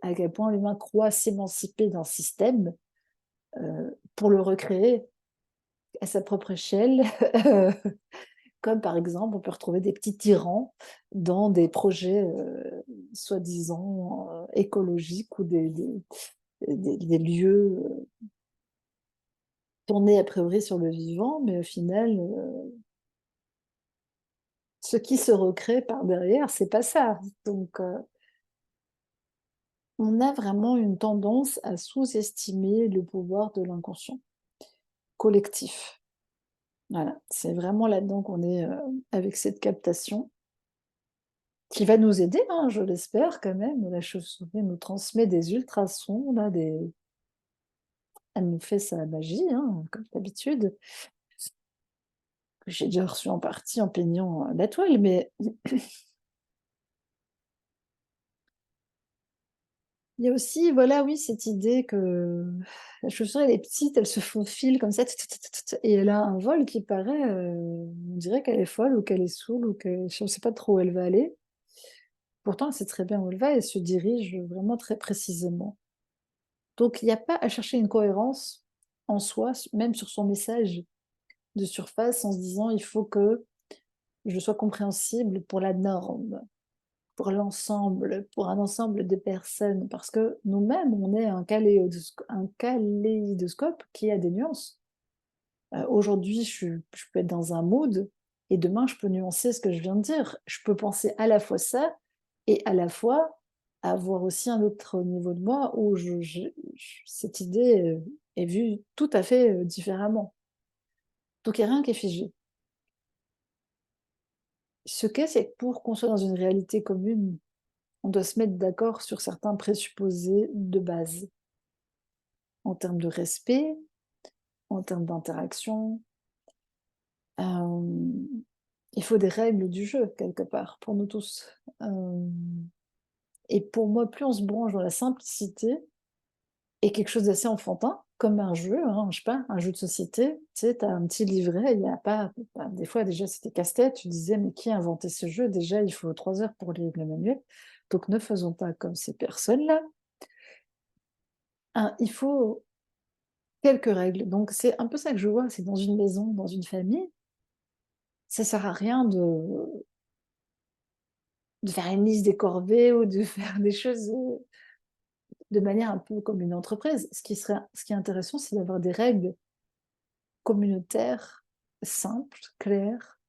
à quel point l'humain croit s'émanciper d'un système, pour le recréer à sa propre échelle, comme par exemple, on peut retrouver des petits tyrans dans des projets, soi-disant, écologiques ou des lieux, tournés a priori sur le vivant, mais au final, ce qui se recrée par derrière, c'est pas ça. Donc, on a vraiment une tendance à sous-estimer le pouvoir de l'inconscient collectif. Voilà, c'est vraiment là-dedans qu'on est, avec cette captation. Qui va nous aider, hein, je l'espère quand même. La chauve-souris nous transmet des ultrasons là, elle nous fait sa magie, hein, comme d'habitude, que j'ai déjà reçu en partie en peignant, la toile, mais il y a aussi, voilà, oui, cette idée que la chauve-souris, elle est petite, elle se faufile comme ça, et elle a un vol qui paraît, on dirait qu'elle est folle ou qu'elle est saoule ou que je ne sais pas trop où elle va aller. Pourtant, elle sait très bien où elle va, elle se dirige vraiment très précisément. Donc il n'y a pas à chercher une cohérence en soi, même sur son message de surface, en se disant: «Il faut que je sois compréhensible pour la norme, pour l'ensemble, pour un ensemble de personnes». Parce que nous-mêmes, on est un kaléidoscope qui a des nuances. Aujourd'hui, je peux être dans un mood et demain, je peux nuancer ce que je viens de dire. Je peux penser à la fois ça et à la fois avoir aussi un autre niveau de moi où cette idée, est vue tout à fait, différemment. Donc il y a rien qui est figé. Ce qu'est, c'est que pour qu'on soit dans une réalité commune, on doit se mettre d'accord sur certains présupposés de base, en termes de respect, en termes d'interaction. Il faut des règles du jeu quelque part pour nous tous. Et pour moi, plus on se branche dans la simplicité et quelque chose d'assez enfantin, comme un jeu, hein, je sais pas, un jeu de société, tu sais, tu as un petit livret, il y a pas bah, des fois déjà c'était casse-tête, tu disais: «Mais qui a inventé ce jeu? Déjà il faut 3 heures pour lire le manuel». Donc ne faisons pas comme ces personnes-là. Il faut quelques règles, donc c'est un peu ça que je vois, c'est dans une maison, dans une famille, ça sert à rien de faire une liste des corvées ou de faire des choses, de manière un peu comme une entreprise. Ce qui est intéressant, c'est d'avoir des règles communautaires, simples, claires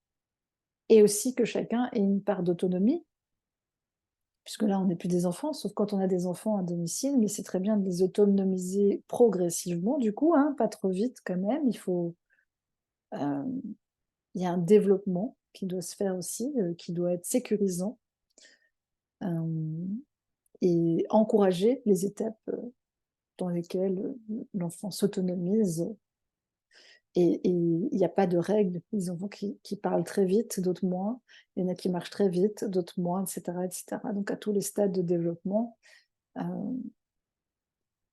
et aussi que chacun ait une part d'autonomie, puisque là, on n'est plus des enfants, sauf quand on a des enfants à domicile, mais c'est très bien de les autonomiser progressivement du coup, hein, pas trop vite quand même. Hem, il y a un développement qui doit se faire aussi, qui doit être sécurisant, hem et encourager les étapes, dans lesquelles, l'enfant s'autonomise. Et il y a pas de règles. Les enfants qui parlent très vite, d'autres moins. Il y en a qui marchent très vite, d'autres moins, et cetera, et cetera. Donc à tous les stades de développement, heu,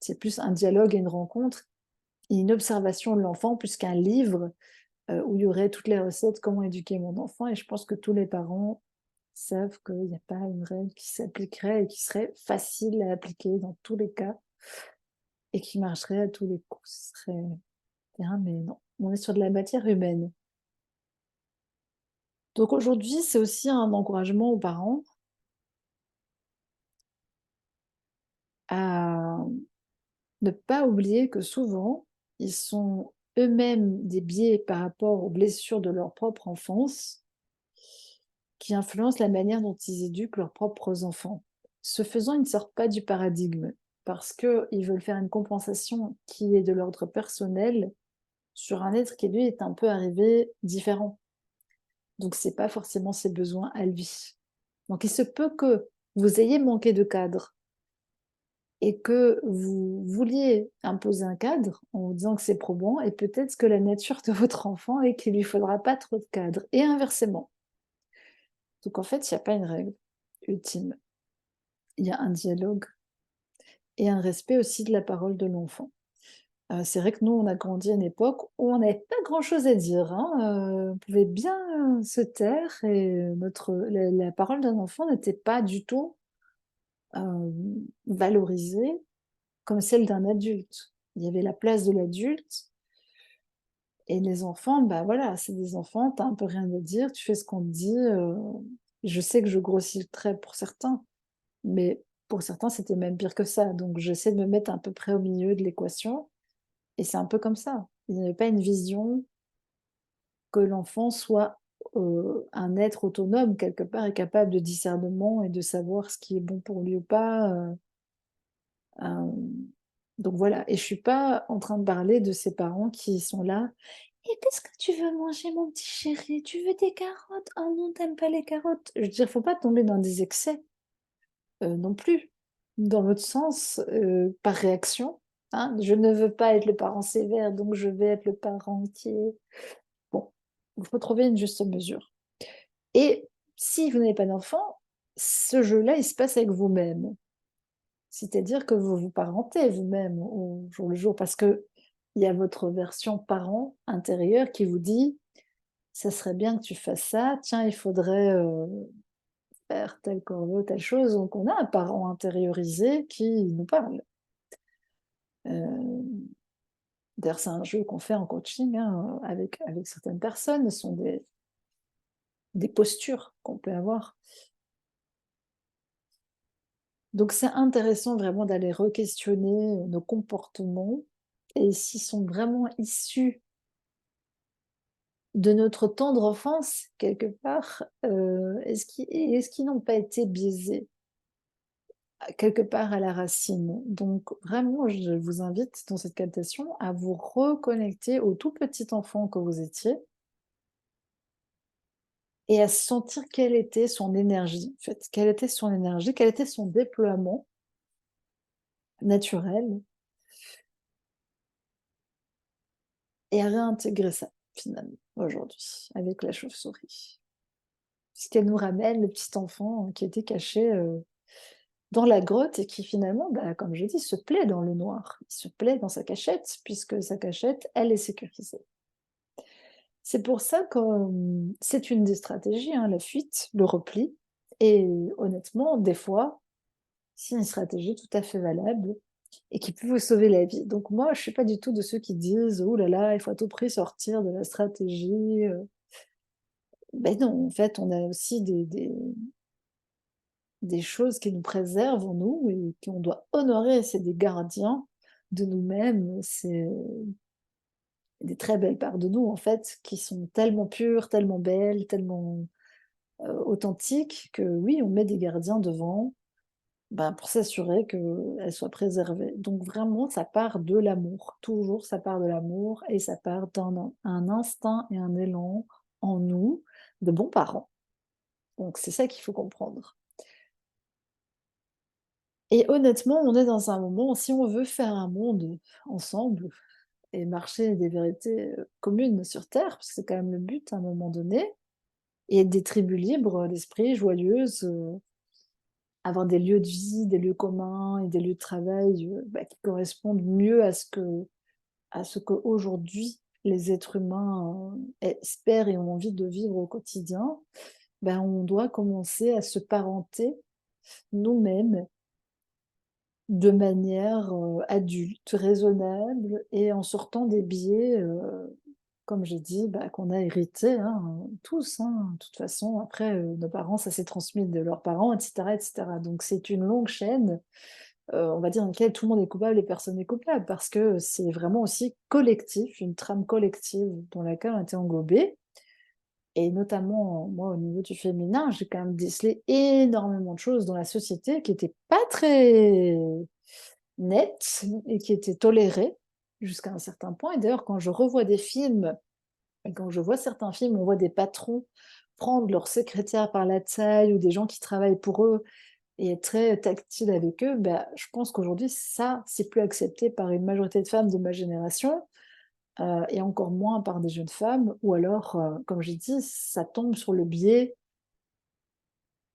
c'est plus un dialogue et une rencontre et une observation de l'enfant plus qu'un livre, où il y aurait toutes les recettes «Comment éduquer mon enfant» et je pense que tous les parents savent qu'il y a pas une règle qui s'appliquerait et qui serait facile à appliquer dans tous les cas et qui marcherait à tous les coups. Ce serait bien, mais non, on est sur de la matière humaine. Donc aujourd'hui, c'est aussi un encouragement aux parents à ne pas oublier que souvent, ils sont eux-mêmes des biais par rapport aux blessures de leur propre enfance qui influencent la manière dont ils éduquent leurs propres enfants. Ce faisant, ils ne sortent pas du paradigme parce qu'ils veulent faire une compensation qui est de l'ordre personnel sur un être qui, lui, est un peu arrivé différent. Donc c'est pas forcément ses besoins à lui. Donc il se peut que vous ayez manqué de cadre et que vous vouliez imposer un cadre en vous disant que c'est probant et peut-être que la nature de votre enfant est qu'il lui faudra pas trop de cadre et inversement. Donc en fait, il y a pas une règle ultime. Il y a un dialogue et un respect aussi de la parole de l'enfant. C'est vrai que nous, on a grandi à une époque où on n'avait pas grand-chose à dire, hein, on pouvait bien se taire et notre la parole d'un enfant n'était pas du tout, valorisée comme celle d'un adulte. Il y avait la place de l'adulte et les enfants, bah, voilà, c'est des enfants, tu as un peu rien à dire, tu fais ce qu'on te dit, je sais que je grossis le trait pour certains, mais pour certains, c'était même pire que ça, donc j'essaie de me mettre à peu près au milieu de l'équation et c'est un peu comme ça. Il n'y avait pas une vision que l'enfant soit, un être autonome quelque part et capable de discernement et de savoir ce qui est bon pour lui ou pas, hem, donc voilà et je suis pas en train de parler de ces parents qui sont là: «Et qu'est-ce que tu veux manger mon petit chéri? Tu veux des carottes? Oh non, tu pas les carottes?» Je veux dire, faut pas tomber dans des excès, non plus. Dans l'autre sens, par réaction, hein, je ne veux pas être le parent sévère, donc je vais être le parent qui est bon, il faut trouver une juste mesure et si vous n'avez pas d'enfant, ce jeu-là, il se passe avec vous-même. C'est-à-dire que vous vous parentez vous-même au jour le jour parce qu'il y a votre version parent intérieure qui vous dit: «Ça serait bien que tu fasses ça, tiens, il faudrait, faire telle corvée telle chose», donc on a un parent intériorisé qui nous parle. Heu, d'ailleurs, c'est un jeu qu'on fait en coaching, hein, avec certaines personnes, ce sont des postures qu'on peut avoir. Donc c'est intéressant vraiment d'aller re-questionner, nos comportements et s'ils sont vraiment issus de notre tendre enfance quelque part, est-ce qu'ils n'ont pas été biaisés, quelque part à la racine? Donc vraiment, je vous invite dans cette captation à vous reconnecter au tout petit enfant que vous étiez et à sentir quelle était son énergie, en fait. Quelle était son énergie, quel était son déploiement naturel et à réintégrer ça finalement aujourd'hui avec la chauve-souris. puisqu'elle nous ramène le petit enfant qui était caché, dans la grotte et qui finalement, bah, comme je dis, se plaît dans le noir. Il se plaît dans sa cachette, puisque sa cachette, elle est sécurisée. C'est pour ça que, c'est une des stratégies, hein, la fuite, le repli et honnêtement, des fois, c'est une stratégie tout à fait valable et qui peut vous sauver la vie. Donc moi, je suis pas du tout de ceux qui disent: «Ouh là là, il faut à tout prix sortir de la stratégie», beh non, en fait, on a aussi des choses qui nous préservent en nous et qu'on doit honorer. C'est des gardiens de nous-mêmes, c'est des très belles parts de nous, en fait, qui sont tellement pures, tellement belles, tellement, authentiques que oui, on met des gardiens devant, ben, pour s'assurer qu'elles soient préservées. Donc vraiment, ça part de l'amour. Toujours, ça part de l'amour et ça part d'un instinct et un élan en nous de bons parents. Donc c'est ça qu'il faut comprendre. Et honnêtement, on est dans un moment, si on veut faire un monde ensemble et marcher des vérités, communes sur terre, parce que c'est quand même le but à un moment donné, et être des tribus libres d'esprit, joyeuses, avoir des lieux de vie, des lieux communs et des lieux de travail, bah, qui correspondent mieux à ce qu'aujourd'hui les êtres humains, espèrent et ont envie de vivre au quotidien, ben, on doit commencer à se parenter nous-mêmes de manière, adulte, raisonnable et en sortant des biais, comme j'ai dit, bah, qu'on a hérités, hein, tous, hein. De toute façon, après, nos parents, ça s'est transmis de leurs parents et cetera et cetera. Donc c'est une longue chaîne, on va dire, dans laquelle tout le monde est coupable et personne n'est coupable parce que c'est vraiment aussi collectif, une trame collective dans laquelle on a été englobés et notamment, moi, au niveau du féminin, j'ai quand même décelé énormément de choses dans la société qui étaient pas très nettes et qui étaient tolérées jusqu'à un certain point et d'ailleurs, quand je revois des films et quand je vois certains films, on voit des patrons prendre leurs secrétaires par la taille ou des gens qui travaillent pour eux et être très tactile avec eux, bah, je pense qu'aujourd'hui, ça, c'est plus accepté par une majorité de femmes de ma génération, et encore moins par des jeunes femmes ou alors, comme j'ai dit, ça tombe sur le biais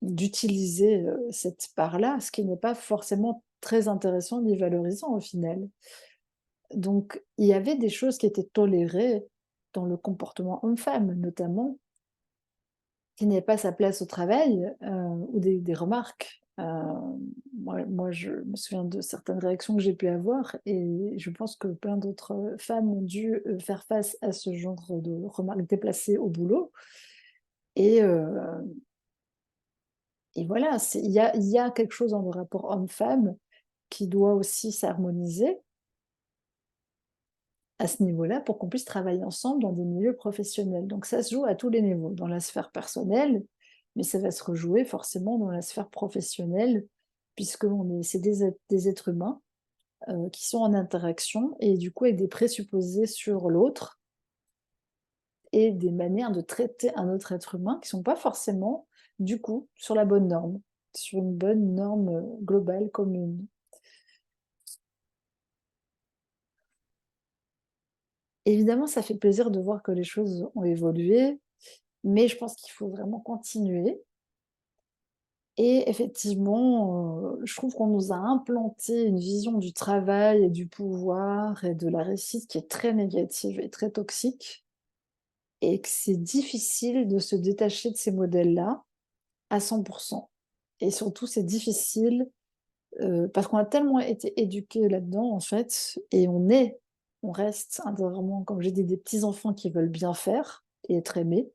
d'utiliser, cette part-là, ce qui n'est pas forcément très intéressant ni valorisant au final. Donc il y avait des choses qui étaient tolérées dans le comportement homme-femme, notamment, qui n'avaient pas sa place au travail, ou des remarques. Moi, je me souviens de certaines réactions que j'ai pu avoir et je pense que plein d'autres, femmes ont dû, faire face à ce genre de remarques déplacées au boulot et voilà, il y a quelque chose dans le rapport homme-femme qui doit aussi s'harmoniser à ce niveau-là pour qu'on puisse travailler ensemble dans des milieux professionnels. Donc ça se joue à tous les niveaux, dans la sphère personnelle, mais ça va se rejouer forcément dans la sphère professionnelle, puisque c'est des êtres humains qui sont en interaction et du coup avec des présupposés sur l'autre et des manières de traiter un autre être humain qui sont pas forcément, du coup, sur la bonne norme, sur une bonne norme globale commune. Évidemment, ça fait plaisir de voir que les choses ont évolué, mais je pense qu'il faut vraiment continuer. Et effectivement, je trouve qu'on nous a implanté une vision du travail et du pouvoir et de la réussite qui est très négative et très toxique et que c'est difficile de se détacher de ces modèles-là à 100. Et surtout, c'est difficile, parce qu'on a tellement été éduqués là-dedans, en fait et on reste intérieurement, comme j'ai dit, des petits enfants qui veulent bien faire et être aimés.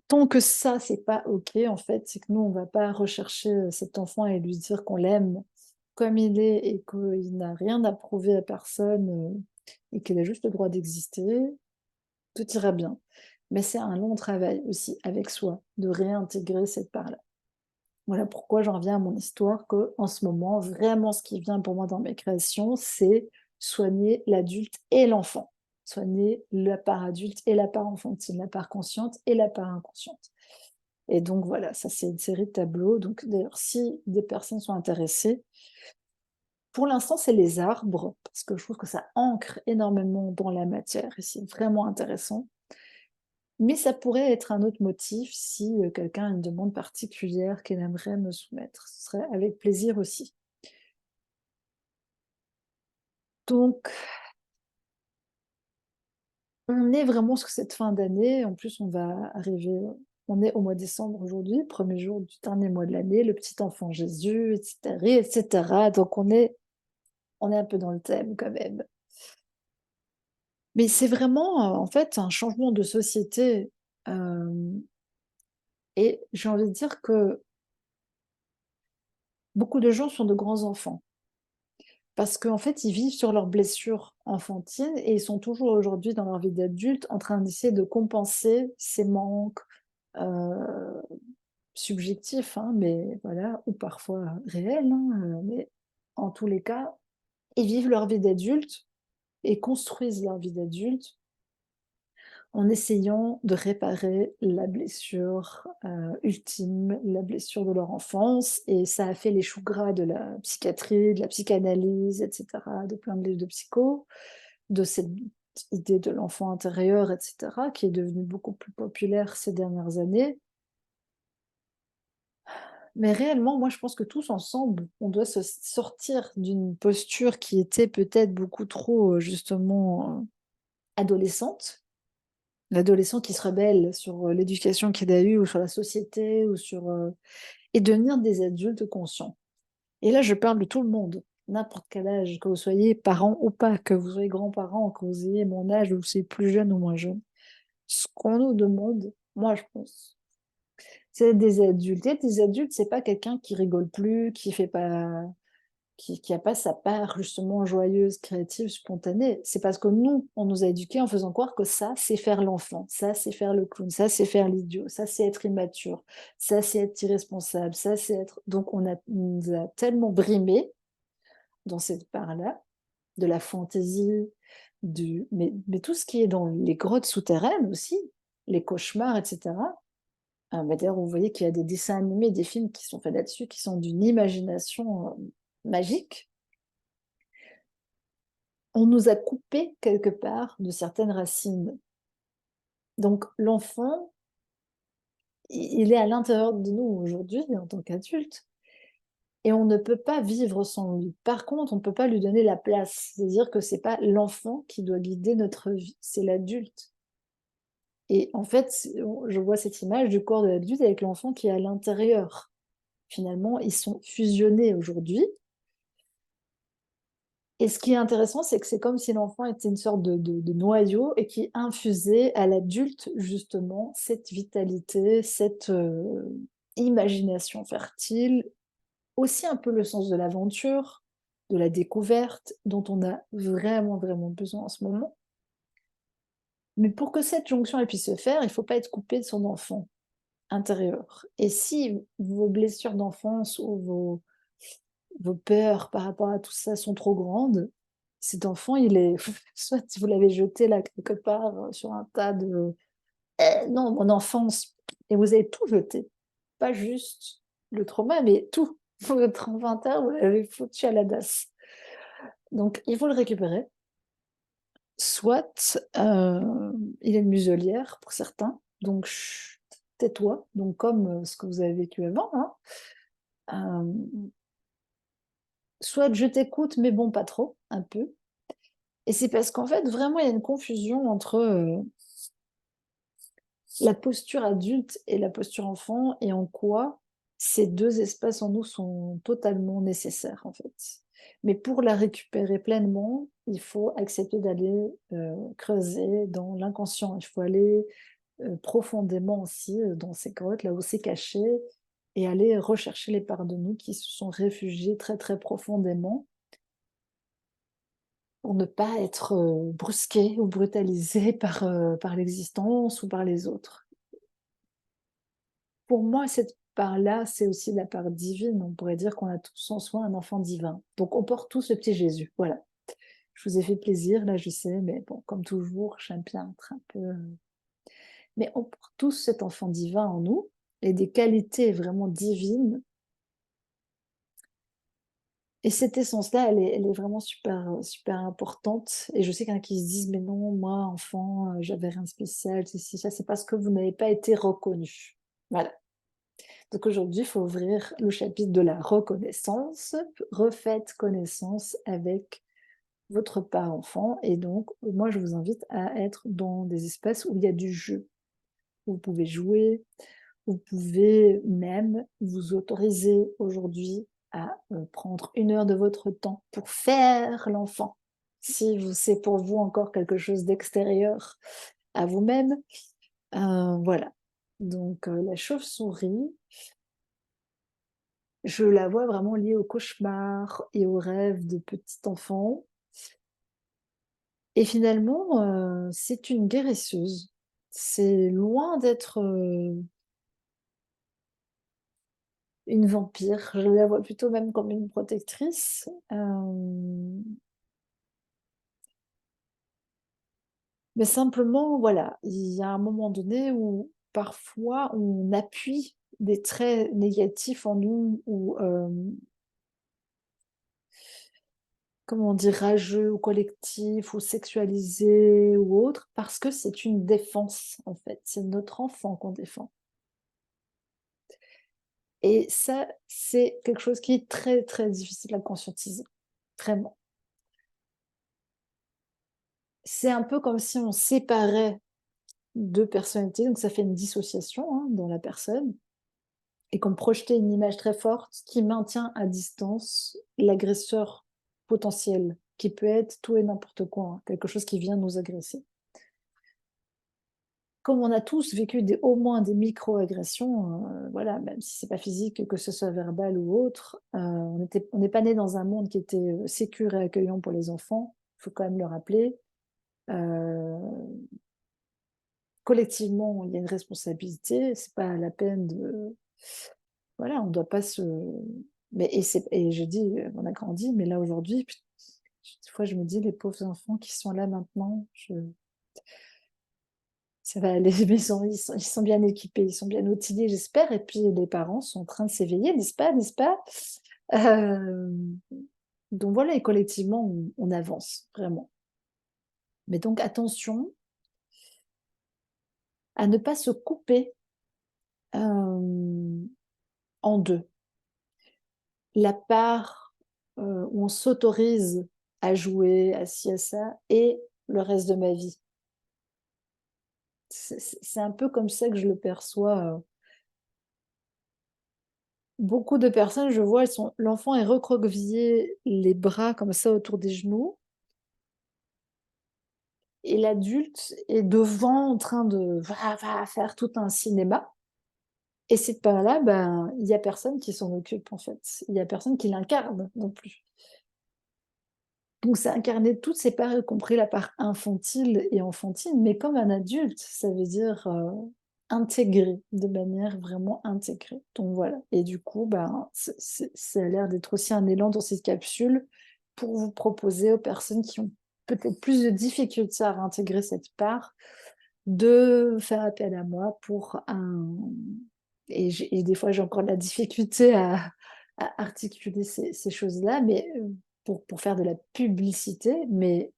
Tant que ça, c'est pas OK, en fait, c'est que nous, on va pas rechercher, cet enfant et lui dire qu'on l'aime comme il est et qu'il n'a rien à prouver à personne, et qu'il a juste le droit d'exister, tout ira bien. Mais c'est un long travail aussi avec soi, de réintégrer cette part-là. Voilà pourquoi j'en reviens à mon histoire qu'en ce moment, vraiment ce qui vient pour moi dans mes créations, c'est soigner l'adulte et l'enfant. Soigner la part adulte et la part enfantine, la part consciente et la part inconsciente. Et donc voilà, ça c'est une série de tableaux. Donc d'ailleurs, si des personnes sont intéressées, pour l'instant c'est les arbres, parce que je trouve que ça ancre énormément dans la matière et c'est vraiment intéressant. Mais ça pourrait être un autre motif si, quelqu'un a une demande particulière qu'il aimerait me soumettre. Ce serait avec plaisir aussi. Donc on est vraiment sur cette fin d'année. En plus, on est au mois de décembre aujourd'hui, premier jour du dernier mois de l'année, le petit enfant Jésus et cetera et cetera. Donc on est un peu dans le thème quand même. Mais c'est vraiment, en fait, un changement de société, hem et j'ai envie de dire que beaucoup de gens sont de grands enfants. Parce qu'en fait, ils vivent sur leurs blessures enfantines et ils sont toujours aujourd'hui dans leur vie d'adulte en train d'essayer de compenser ces manques, heu, subjectifs, hein, mais voilà, ou parfois réels, hein, mais en tous les cas, ils vivent leur vie d'adulte et construisent leur vie d'adulte en essayant de réparer la blessure, ultime, la blessure de leur enfance et ça a fait les choux gras de la psychiatrie, de la psychanalyse et cetera, de plein de livres de psycho, de cette idée de l'enfant intérieur et cetera, qui est devenue beaucoup plus populaire ces dernières années. Mais réellement, moi, je pense que tous ensemble, on doit se sortir d'une posture qui était peut-être beaucoup trop, justement, adolescente. L'adolescent qui se rebelle sur, l'éducation qu'il a eue ou sur la société ou sur, et devenir des adultes conscients. Et là, je parle de tout le monde, n'importe quel âge, que vous soyez parents ou pas, que vous soyez grands-parents, que vous ayez mon âge ou que vous soyez plus jeune ou moins jeune. Ce qu'on nous demande, moi je pense, c'est des adultes. Et des adultes, c'est pas quelqu'un qui rigole plus, qui fait pas qui a pas sa part justement joyeuse, créative, spontanée. C'est parce que nous, on nous a éduqués en faisant croire que ça, c'est faire l'enfant, ça, c'est faire le clown, ça, c'est faire l'idiot, ça, c'est être immature, ça, c'est être irresponsable, ça, c'est être donc on nous a tellement brimés dans cette part-là, de la fantaisie, du mais tout ce qui est dans les grottes souterraines aussi, les cauchemars et cetera. Bah, d'ailleurs, vous voyez qu'il y a des dessins animés, des films qui sont faits là-dessus, qui sont d'une imagination, magique. On nous a coupé quelque part de certaines racines. Donc l'enfant, il est à l'intérieur de nous aujourd'hui en tant qu'adulte et on ne peut pas vivre sans lui. Par contre, on ne peut pas lui donner la place. C'est-à-dire que c'est pas l'enfant qui doit guider notre vie, c'est l'adulte. Et en fait, je vois cette image du corps de l'adulte avec l'enfant qui est à l'intérieur. Finalement, ils sont fusionnés aujourd'hui. Et ce qui est intéressant, c'est que c'est comme si l'enfant était une sorte de noyau et qui infusait à l'adulte, justement, cette vitalité, cette, imagination fertile, aussi un peu le sens de l'aventure, de la découverte, dont on a vraiment, vraiment besoin en ce moment. Mais pour que cette jonction, elle puisse se faire, il ne faut pas être coupé de son enfant intérieur. Et si vos blessures d'enfance ou vos peurs par rapport à tout ça sont trop grandes, cet enfant, il est soit vous l'avez jeté là quelque part, sur un tas de non, mon enfance et vous avez tout jeté. Pas juste le trauma, mais tout. Votre inventaire, vous l'avez foutu à la DAS. Donc il faut le récupérer. Soit, il a une muselière pour certains, donc chut, tais-toi, donc comme, ce que vous avez vécu avant, hein. Hem, soit je t'écoute, mais bon, pas trop, un peu. Et c'est parce qu'en fait, vraiment, il y a une confusion entre, la posture adulte et la posture enfant et en quoi ces 2 espaces en nous sont totalement nécessaires, en fait. Mais pour la récupérer pleinement, il faut accepter d'aller, creuser dans l'inconscient. Il faut aller, profondément aussi, dans ces grottes, là où c'est caché et aller rechercher les parts de nous qui se sont réfugiées très, très profondément pour ne pas être, brusqué ou brutalisé par l'existence ou par les autres. Pour moi, cette part-là, c'est aussi la part divine. On pourrait dire qu'on a tous en soi un enfant divin. Donc on porte tous le petit Jésus, voilà. Je vous ai fait plaisir, là, je sais, mais bon, comme toujours, j'aime bien être un peu, mais on porte tous cet enfant divin en nous et des qualités vraiment divines Et cette essence-là, elle est vraiment super, super importante et je sais qu'il y en a qui se disent: «Mais non, moi enfant, j'avais rien de spécial, ceci, ça». C'est parce que vous n'avez pas été reconnu. Voilà. Donc aujourd'hui, il faut ouvrir le chapitre de la reconnaissance. Refaites connaissance avec votre part enfant et donc moi, je vous invite à être dans des espaces où il y a du jeu. Vous pouvez jouer, vous pouvez même vous autoriser aujourd'hui à, prendre 1 heure de votre temps pour faire l'enfant. Si vous c'est pour vous encore quelque chose d'extérieur à vous-même, voilà. Donc la chauve-souris, je la vois vraiment liée aux cauchemars et aux rêves de petit enfant et finalement, c'est une guérisseuse. C'est loin d'être, une vampire, je la vois plutôt même comme une protectrice, mais simplement, voilà, il y a un moment donné où parfois on appuie des traits négatifs en nous ou, comment dire? Rageux ou collectifs ou sexualisés ou autres, parce que c'est une défense, en fait. C'est notre enfant qu'on défend et ça, c'est quelque chose qui est très, très difficile à conscientiser, vraiment. C'est un peu comme si on séparait 2 personnalités, donc ça fait une dissociation, hein, dans la personne et qu'on projetait une image très forte qui maintient à distance l'agresseur potentiel, qui peut être tout et n'importe quoi, hein, quelque chose qui vient nous agresser. Comme on a tous vécu des au moins des micro-agressions, voilà, même si c'est pas physique, que ce soit verbal ou autre, on n'est pas né dans un monde qui était, sécure et accueillant pour les enfants, il faut quand même le rappeler. Heu, Collectivement, il y a une responsabilité, c'est pas la peine de voilà, on doit pas se mais et je dis, on a grandi, mais là aujourd'hui, des fois je me dis: «Les pauvres enfants qui sont là maintenant, je ça va aller, mais ils sont bien équipés, ils sont bien outillés, j'espère et puis les parents sont en train de s'éveiller, n'est-ce pas, n'est-ce pas?» hem, donc voilà et collectivement on avance vraiment. Mais donc attention à ne pas se couper, hem, en 2. La part, où on s'autorise à jouer, à ci, à ça et le reste de ma vie. C'est un peu comme ça que je le perçois, beaucoup de personnes, je vois, elles sont l'enfant est recroquevillé, les bras comme ça autour des genoux et l'adulte est devant en train de va faire tout un cinéma et cette part-là, ben, il y a personne qui s'en occupe, en fait. Il y a personne qui l'incarne non plus. Donc c'est incarner toutes ces parts, y compris la part infantile et enfantine, mais comme un adulte, ça veut dire, intégrer, de manière vraiment intégrée. Donc voilà et du coup, ben, ça a l'air d'être aussi un élan dans cette capsule pour vous proposer aux personnes qui ont peut-être plus de difficultés à réintégrer cette part, de faire appel à moi pour un et des fois j'ai encore de la difficulté à articuler ces choses-là, mais pour faire de la publicité, mais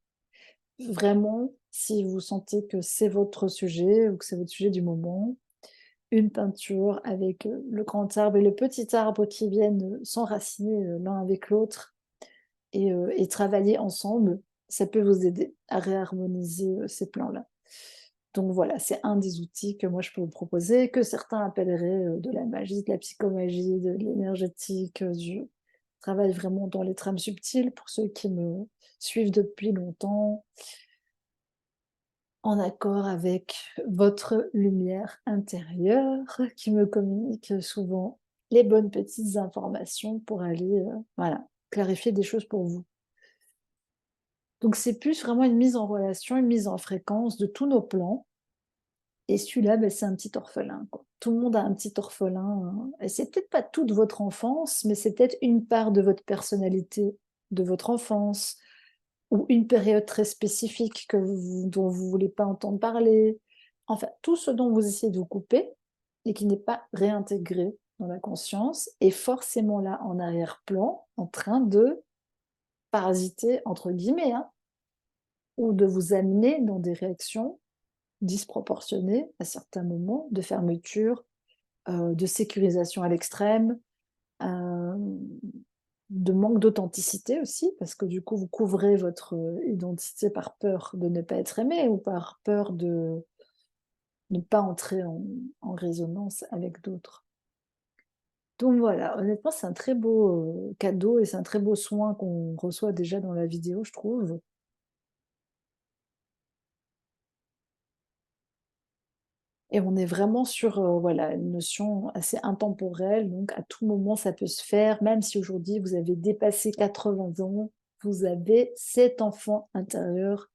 vraiment, si vous sentez que c'est votre sujet ou que c'est votre sujet du moment, une peinture avec, le grand arbre et le petit arbre qui viennent, s'enraciner, l'un avec l'autre et travailler ensemble, ça peut vous aider à réharmoniser, ces plans-là. Donc voilà, c'est un des outils que moi je peux vous proposer, que certains appelleraient, de la magie, de la psychomagie, de l'énergétique, du travail vraiment dans les trames subtiles pour ceux qui me suivent depuis longtemps, en accord avec votre lumière intérieure qui me communique souvent les bonnes petites informations pour aller, voilà, clarifier des choses pour vous. Donc c'est plus vraiment une mise en relation, une mise en fréquence de tous nos plans. Et celui-là, bah, c'est un petit orphelin, quoi. Tout le monde a un petit orphelin, hein, et c'est peut-être pas toute votre enfance, mais c'est peut-être une part de votre personnalité, de votre enfance ou une période très spécifique que vous dont vous voulez pas entendre parler. Enfin, tout ce dont vous essayez de vous couper et qui n'est pas réintégré dans la conscience est forcément là en arrière-plan, en train de parasiter, entre guillemets, hein, ou de vous amener dans des réactions disproportionnées à certains moments, de fermeture, de sécurisation à l'extrême, de manque d'authenticité aussi, parce que du coup, vous couvrez votre identité par peur de ne pas être aimé ou par peur de ne pas entrer en résonance avec d'autres. Donc voilà, honnêtement, c'est un très beau cadeau et c'est un très beau soin qu'on reçoit déjà dans la vidéo, je trouve. Et on est vraiment sur, voilà, une notion assez intemporelle, donc à tout moment ça peut se faire, même si aujourd'hui vous avez dépassé 80 ans, vous avez cet enfant intérieur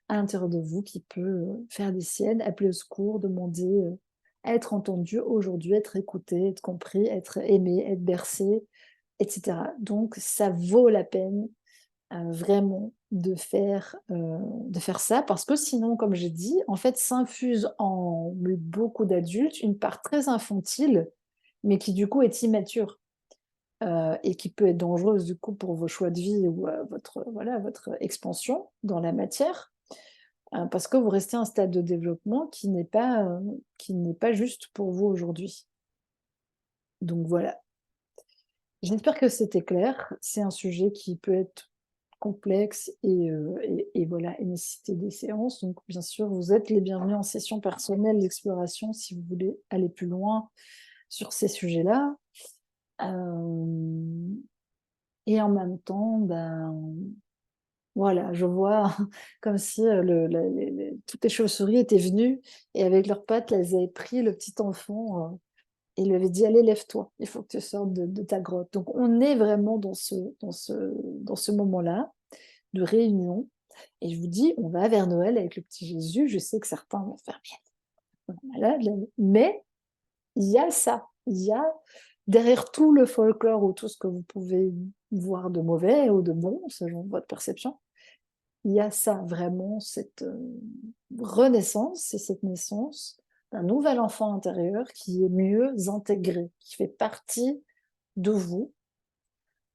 à l'intérieur de vous qui peut, faire des siennes, appeler au secours, demander, à être entendu aujourd'hui, être écouté, être compris, être aimé, être bercé, et cetera. Donc ça vaut la peine vraiment de faire ça parce que sinon, comme j'ai dit, en fait, s'infuse en beaucoup d'adultes une part très infantile, mais qui du coup est immature, et qui peut être dangereuse du coup pour vos choix de vie ou, votre voilà, votre expansion dans la matière, parce que vous restez à un stade de développement qui n'est pas juste pour vous aujourd'hui. Donc voilà. J'espère que c'était clair. C'est un sujet qui peut être complexe et voilà et nécessiter des séances. Donc bien sûr, vous êtes les bienvenus en session personnelle d'exploration si vous voulez aller plus loin sur ces sujets-là. Hem et en même temps, ben, voilà, je vois comme si, le les toutes les chauves-souris étaient venues et avec leurs pattes, elles avaient pris le petit enfant, et lui avaient dit: «Allez, lève-toi, il faut que tu sortes de ta grotte». Donc on est vraiment dans ce moment-là de réunion. Et je vous dis, on va vers Noël avec le petit Jésus. Je sais que certains vont faire: «Mais elle est malade, là», mais il y a ça. Il y a derrière tout le folklore ou tout ce que vous pouvez voir de mauvais ou de bon, selon votre perception, il y a ça vraiment, cette, renaissance et cette naissance d'un nouvel enfant intérieur qui est mieux intégré, qui fait partie de vous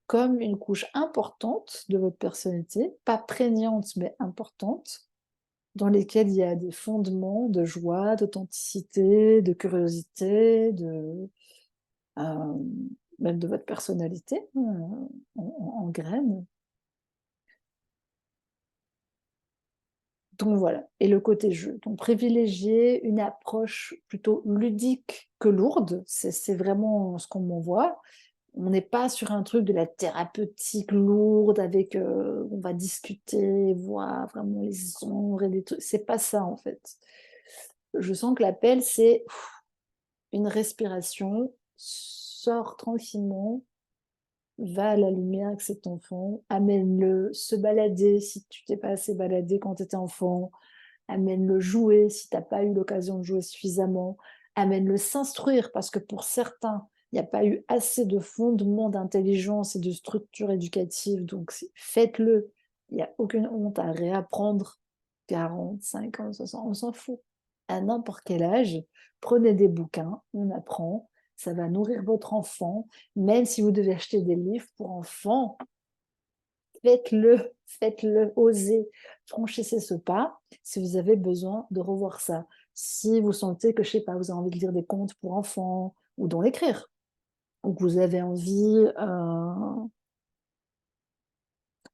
comme une couche importante de votre personnalité, pas prégnante mais importante, dans lesquels il y a des fondements de joie, d'authenticité, de curiosité, hem, même de votre personnalité, en graines. Donc voilà et le côté jeu. Donc privilégier une approche plutôt ludique que lourde, c'est vraiment ce qu'on m'envoie. On n'est pas sur un truc de la thérapeutique lourde avec, on va discuter, voir vraiment les ombres et des trucs, c'est pas ça en fait. Je sens que l'appel, c'est une respiration, sors tranquillement, va à la lumière avec cet enfant, amène-le se balader si tu t'es pas assez baladé quand tu étais enfant, amène-le jouer si tu as pas eu l'occasion de jouer suffisamment, amène-le s'instruire parce que pour certains, il y a pas eu assez de fondements d'intelligence et de structure éducative, donc faites-le. Il y a aucune honte à réapprendre 40, 50, 60, on s'en fout. À n'importe quel âge, prenez des bouquins, on apprend, ça va nourrir votre enfant, même si vous devez acheter des livres pour enfants, faites-le, faites-le, osez, franchissez ce pas si vous avez besoin de revoir ça. Si vous sentez que, je sais pas, vous avez envie de lire des contes pour enfants ou d'en écrire, ou que vous avez envie,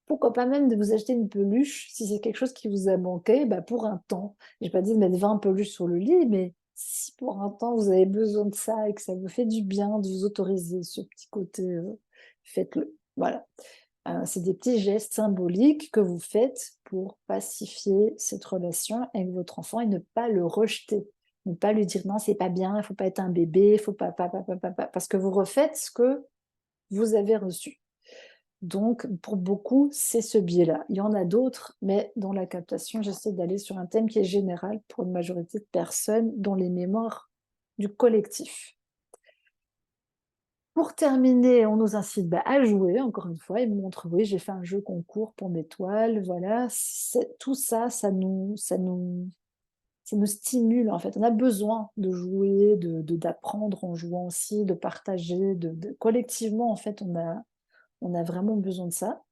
pourquoi pas même de vous acheter une peluche, si c'est quelque chose qui vous a manqué, bah, pour un temps. J'ai pas dit de mettre 20 peluches sur le lit, mais si pour un temps vous avez besoin de ça et que ça vous fait du bien de vous autoriser ce petit côté, faites-le. Voilà. C'est des petits gestes symboliques que vous faites pour pacifier cette relation avec votre enfant et ne pas le rejeter. Ne pas lui dire: «Non, c'est pas bien, il faut pas être un bébé, il faut pas, parce que vous refaites ce que vous avez reçu. Donc pour beaucoup, c'est ce biais-là. Il y en a d'autres, mais dans la captation, j'essaie d'aller sur un thème qui est général pour une majorité de personnes dans les mémoires du collectif. Pour terminer, on nous incite, bah, à jouer, encore une fois. Ils me montrent: «Oui, j'ai fait un jeu concours pour mes toiles», voilà. C'est tout ça, ça nous ça nous stimule, en fait. On a besoin de jouer, d'apprendre en jouant aussi, de partager, collectivement, en fait, on a vraiment besoin de ça.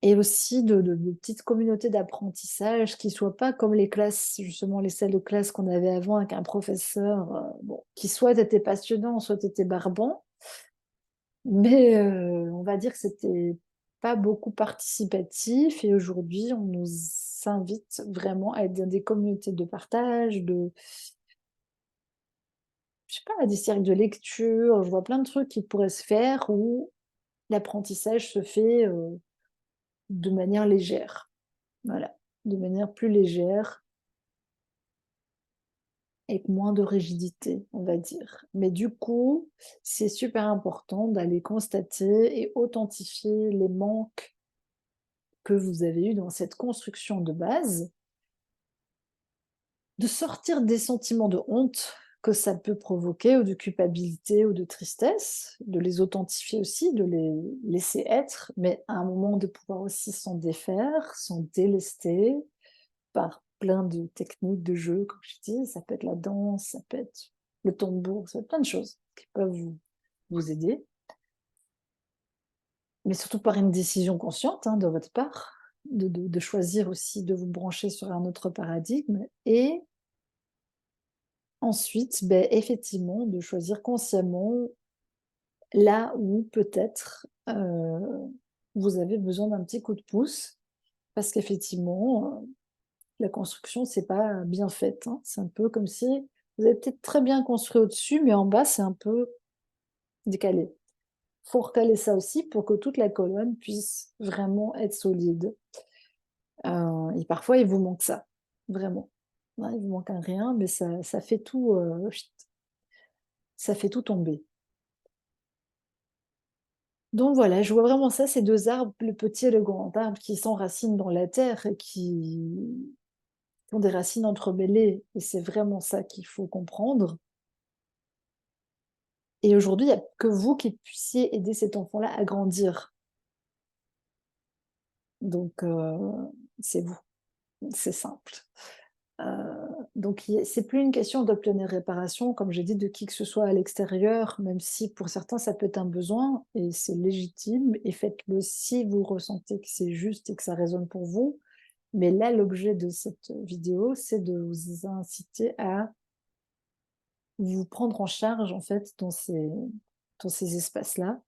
Et aussi de petites communautés d'apprentissage qui soient pas comme les classes, justement, les salles de classe qu'on avait avant avec un professeur, bon, qui soit était passionnant, soit était barbant, mais on va dire que c'était pas beaucoup participatif et aujourd'hui, on nous invite vraiment à être dans des communautés de partage, je sais pas, des cercles de lecture, je vois plein de trucs qui pourraient se faire où l'apprentissage se fait, de manière légère. Voilà, de manière plus légère, avec moins de rigidité, on va dire. Mais du coup, c'est super important d'aller constater et authentifier les manques que vous avez eus dans cette construction de base, de sortir des sentiments de honte que ça peut provoquer, ou de culpabilité ou de tristesse, de les authentifier aussi, de les laisser être, mais à un moment de pouvoir aussi s'en défaire, s'en délester, par plein de techniques de jeu, comme je dis. Ça peut être la danse, ça peut être le tambour, ça peut être plein de choses qui peuvent vous aider. Mais surtout par une décision consciente, hein, de votre part, de choisir aussi de vous brancher sur un autre paradigme. Et ensuite, ben, effectivement, de choisir consciemment là où peut-être vous avez besoin d'un petit coup de pouce. Parce qu'effectivement, la construction, c'est pas bien faite, hein. C'est un peu comme si vous avez peut-être très bien construit au-dessus, mais en bas, c'est un peu décalé. Faut recaler ça aussi pour que toute la colonne puisse vraiment être solide. Et parfois, il vous manque ça, vraiment. Ouais, il vous manque un rien, mais ça fait tout, ça fait tout tomber. Donc voilà, je vois vraiment ça, ces 2 arbres, le petit et le grand arbre qui s'enracinent dans la terre et qui ont des racines entremêlées, et c'est vraiment ça qu'il faut comprendre. Et aujourd'hui, il y a que vous qui puissiez aider cet enfant-là à grandir. Donc c'est vous, c'est simple. Heu, donc c'est plus une question d'obtenir réparation, comme j'ai dit, de qui que ce soit à l'extérieur, même si pour certains ça peut être un besoin et c'est légitime, et faites-le si vous ressentez que c'est juste et que ça résonne pour vous. Mais là, l'objet de cette vidéo, c'est de vous inciter à vous prendre en charge, en fait, dans ces espaces-là,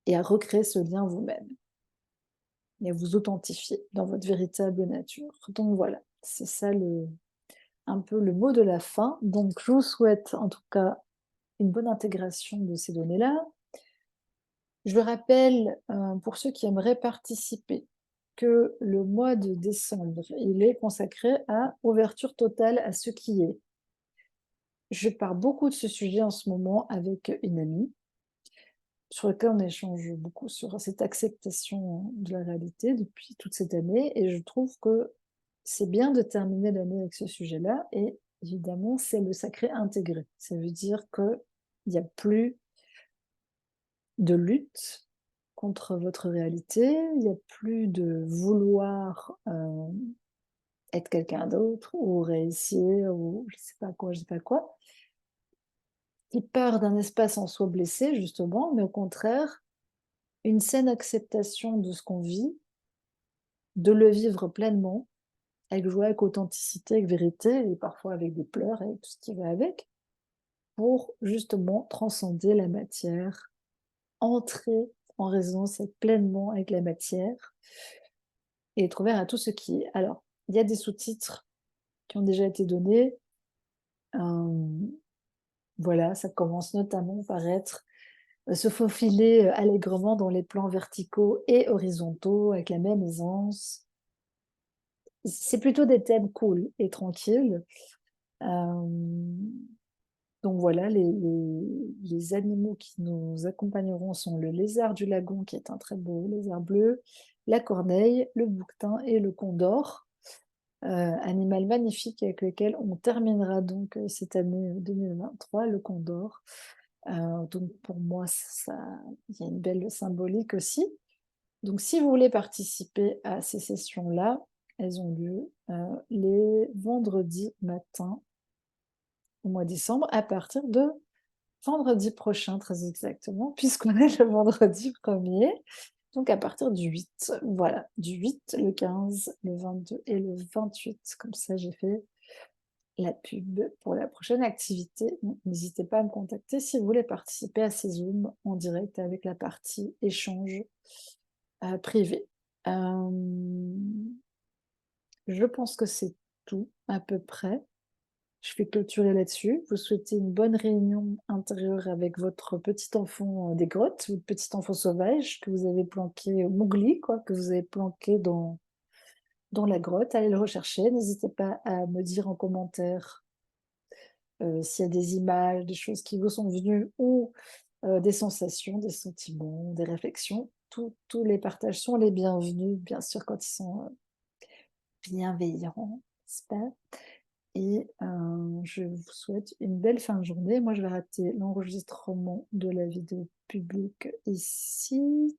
et à recréer ce lien vous-même. Et à vous authentifier dans votre véritable nature. Donc voilà, c'est ça un peu le mot de la fin. Donc je vous souhaite en tout cas une bonne intégration de ces données-là. Je le rappelle, pour ceux qui aimeraient participer, que le mois de décembre, il est consacré à ouverture totale à ce qui est. Je parle beaucoup de ce sujet en ce moment avec une amie, sur lequel on échange beaucoup sur cette acceptation de la réalité depuis toute cette année, et je trouve que c'est bien de terminer l'année avec ce sujet-là. Et évidemment, c'est le sacré intégré. Ça veut dire qu'il n'y a plus de lutte contre votre réalité, il n'y a plus de vouloir être quelqu'un d'autre ou réussir ou je sais pas quoi, je sais pas quoi, qui part d'un espace en soi blessé justement, mais au contraire, une saine acceptation de ce qu'on vit, de le vivre pleinement, avec joie, avec authenticité, avec vérité, et parfois avec des pleurs et tout ce qui va avec, pour justement transcender la matière, entrer en résonance pleinement avec la matière et être ouvert à tout ce qui est. Alors, il y a des sous-titres qui ont déjà été donnés. Voilà, ça commence notamment par être se faufiler allègrement dans les plans verticaux et horizontaux avec la même aisance. C'est plutôt des thèmes cool et tranquilles. Hem, donc voilà, les animaux qui nous accompagneront sont le lézard du lagon, qui est un très beau lézard bleu, la corneille, le bouquetin et le condor, animal magnifique avec lequel on terminera donc cette année 2023, le condor. Donc pour moi, ça, il y a une belle symbolique aussi. Donc si vous voulez participer à ces sessions-là, elles ont lieu les vendredis matins au mois de décembre, à partir de vendredi prochain, très exactement, puisqu'on est le vendredi 1er, donc à partir du 8, voilà, du 8, le 15, le 22 et le 28. Comme ça, j'ai fait la pub pour la prochaine activité. Donc n'hésitez pas à me contacter si vous voulez participer à ces Zooms en direct avec la partie échange, privé. Je pense que c'est tout à peu près. Je vais clôturer là-dessus. Vous souhaitez une bonne réunion intérieure avec votre petit enfant des grottes, votre petit enfant sauvage que vous avez planqué, Mowgli, quoi, que vous avez planqué dans la grotte. Allez le rechercher. N'hésitez pas à me dire en commentaire s'il y a des images, des choses qui vous sont venues ou des sensations, des sentiments, des réflexions. Tous les partages sont les bienvenus, bien sûr, quand ils sont bienveillants, n'est-ce pas? Et je vous souhaite une belle fin de journée. Moi, je vais arrêter l'enregistrement de la vidéo publique ici.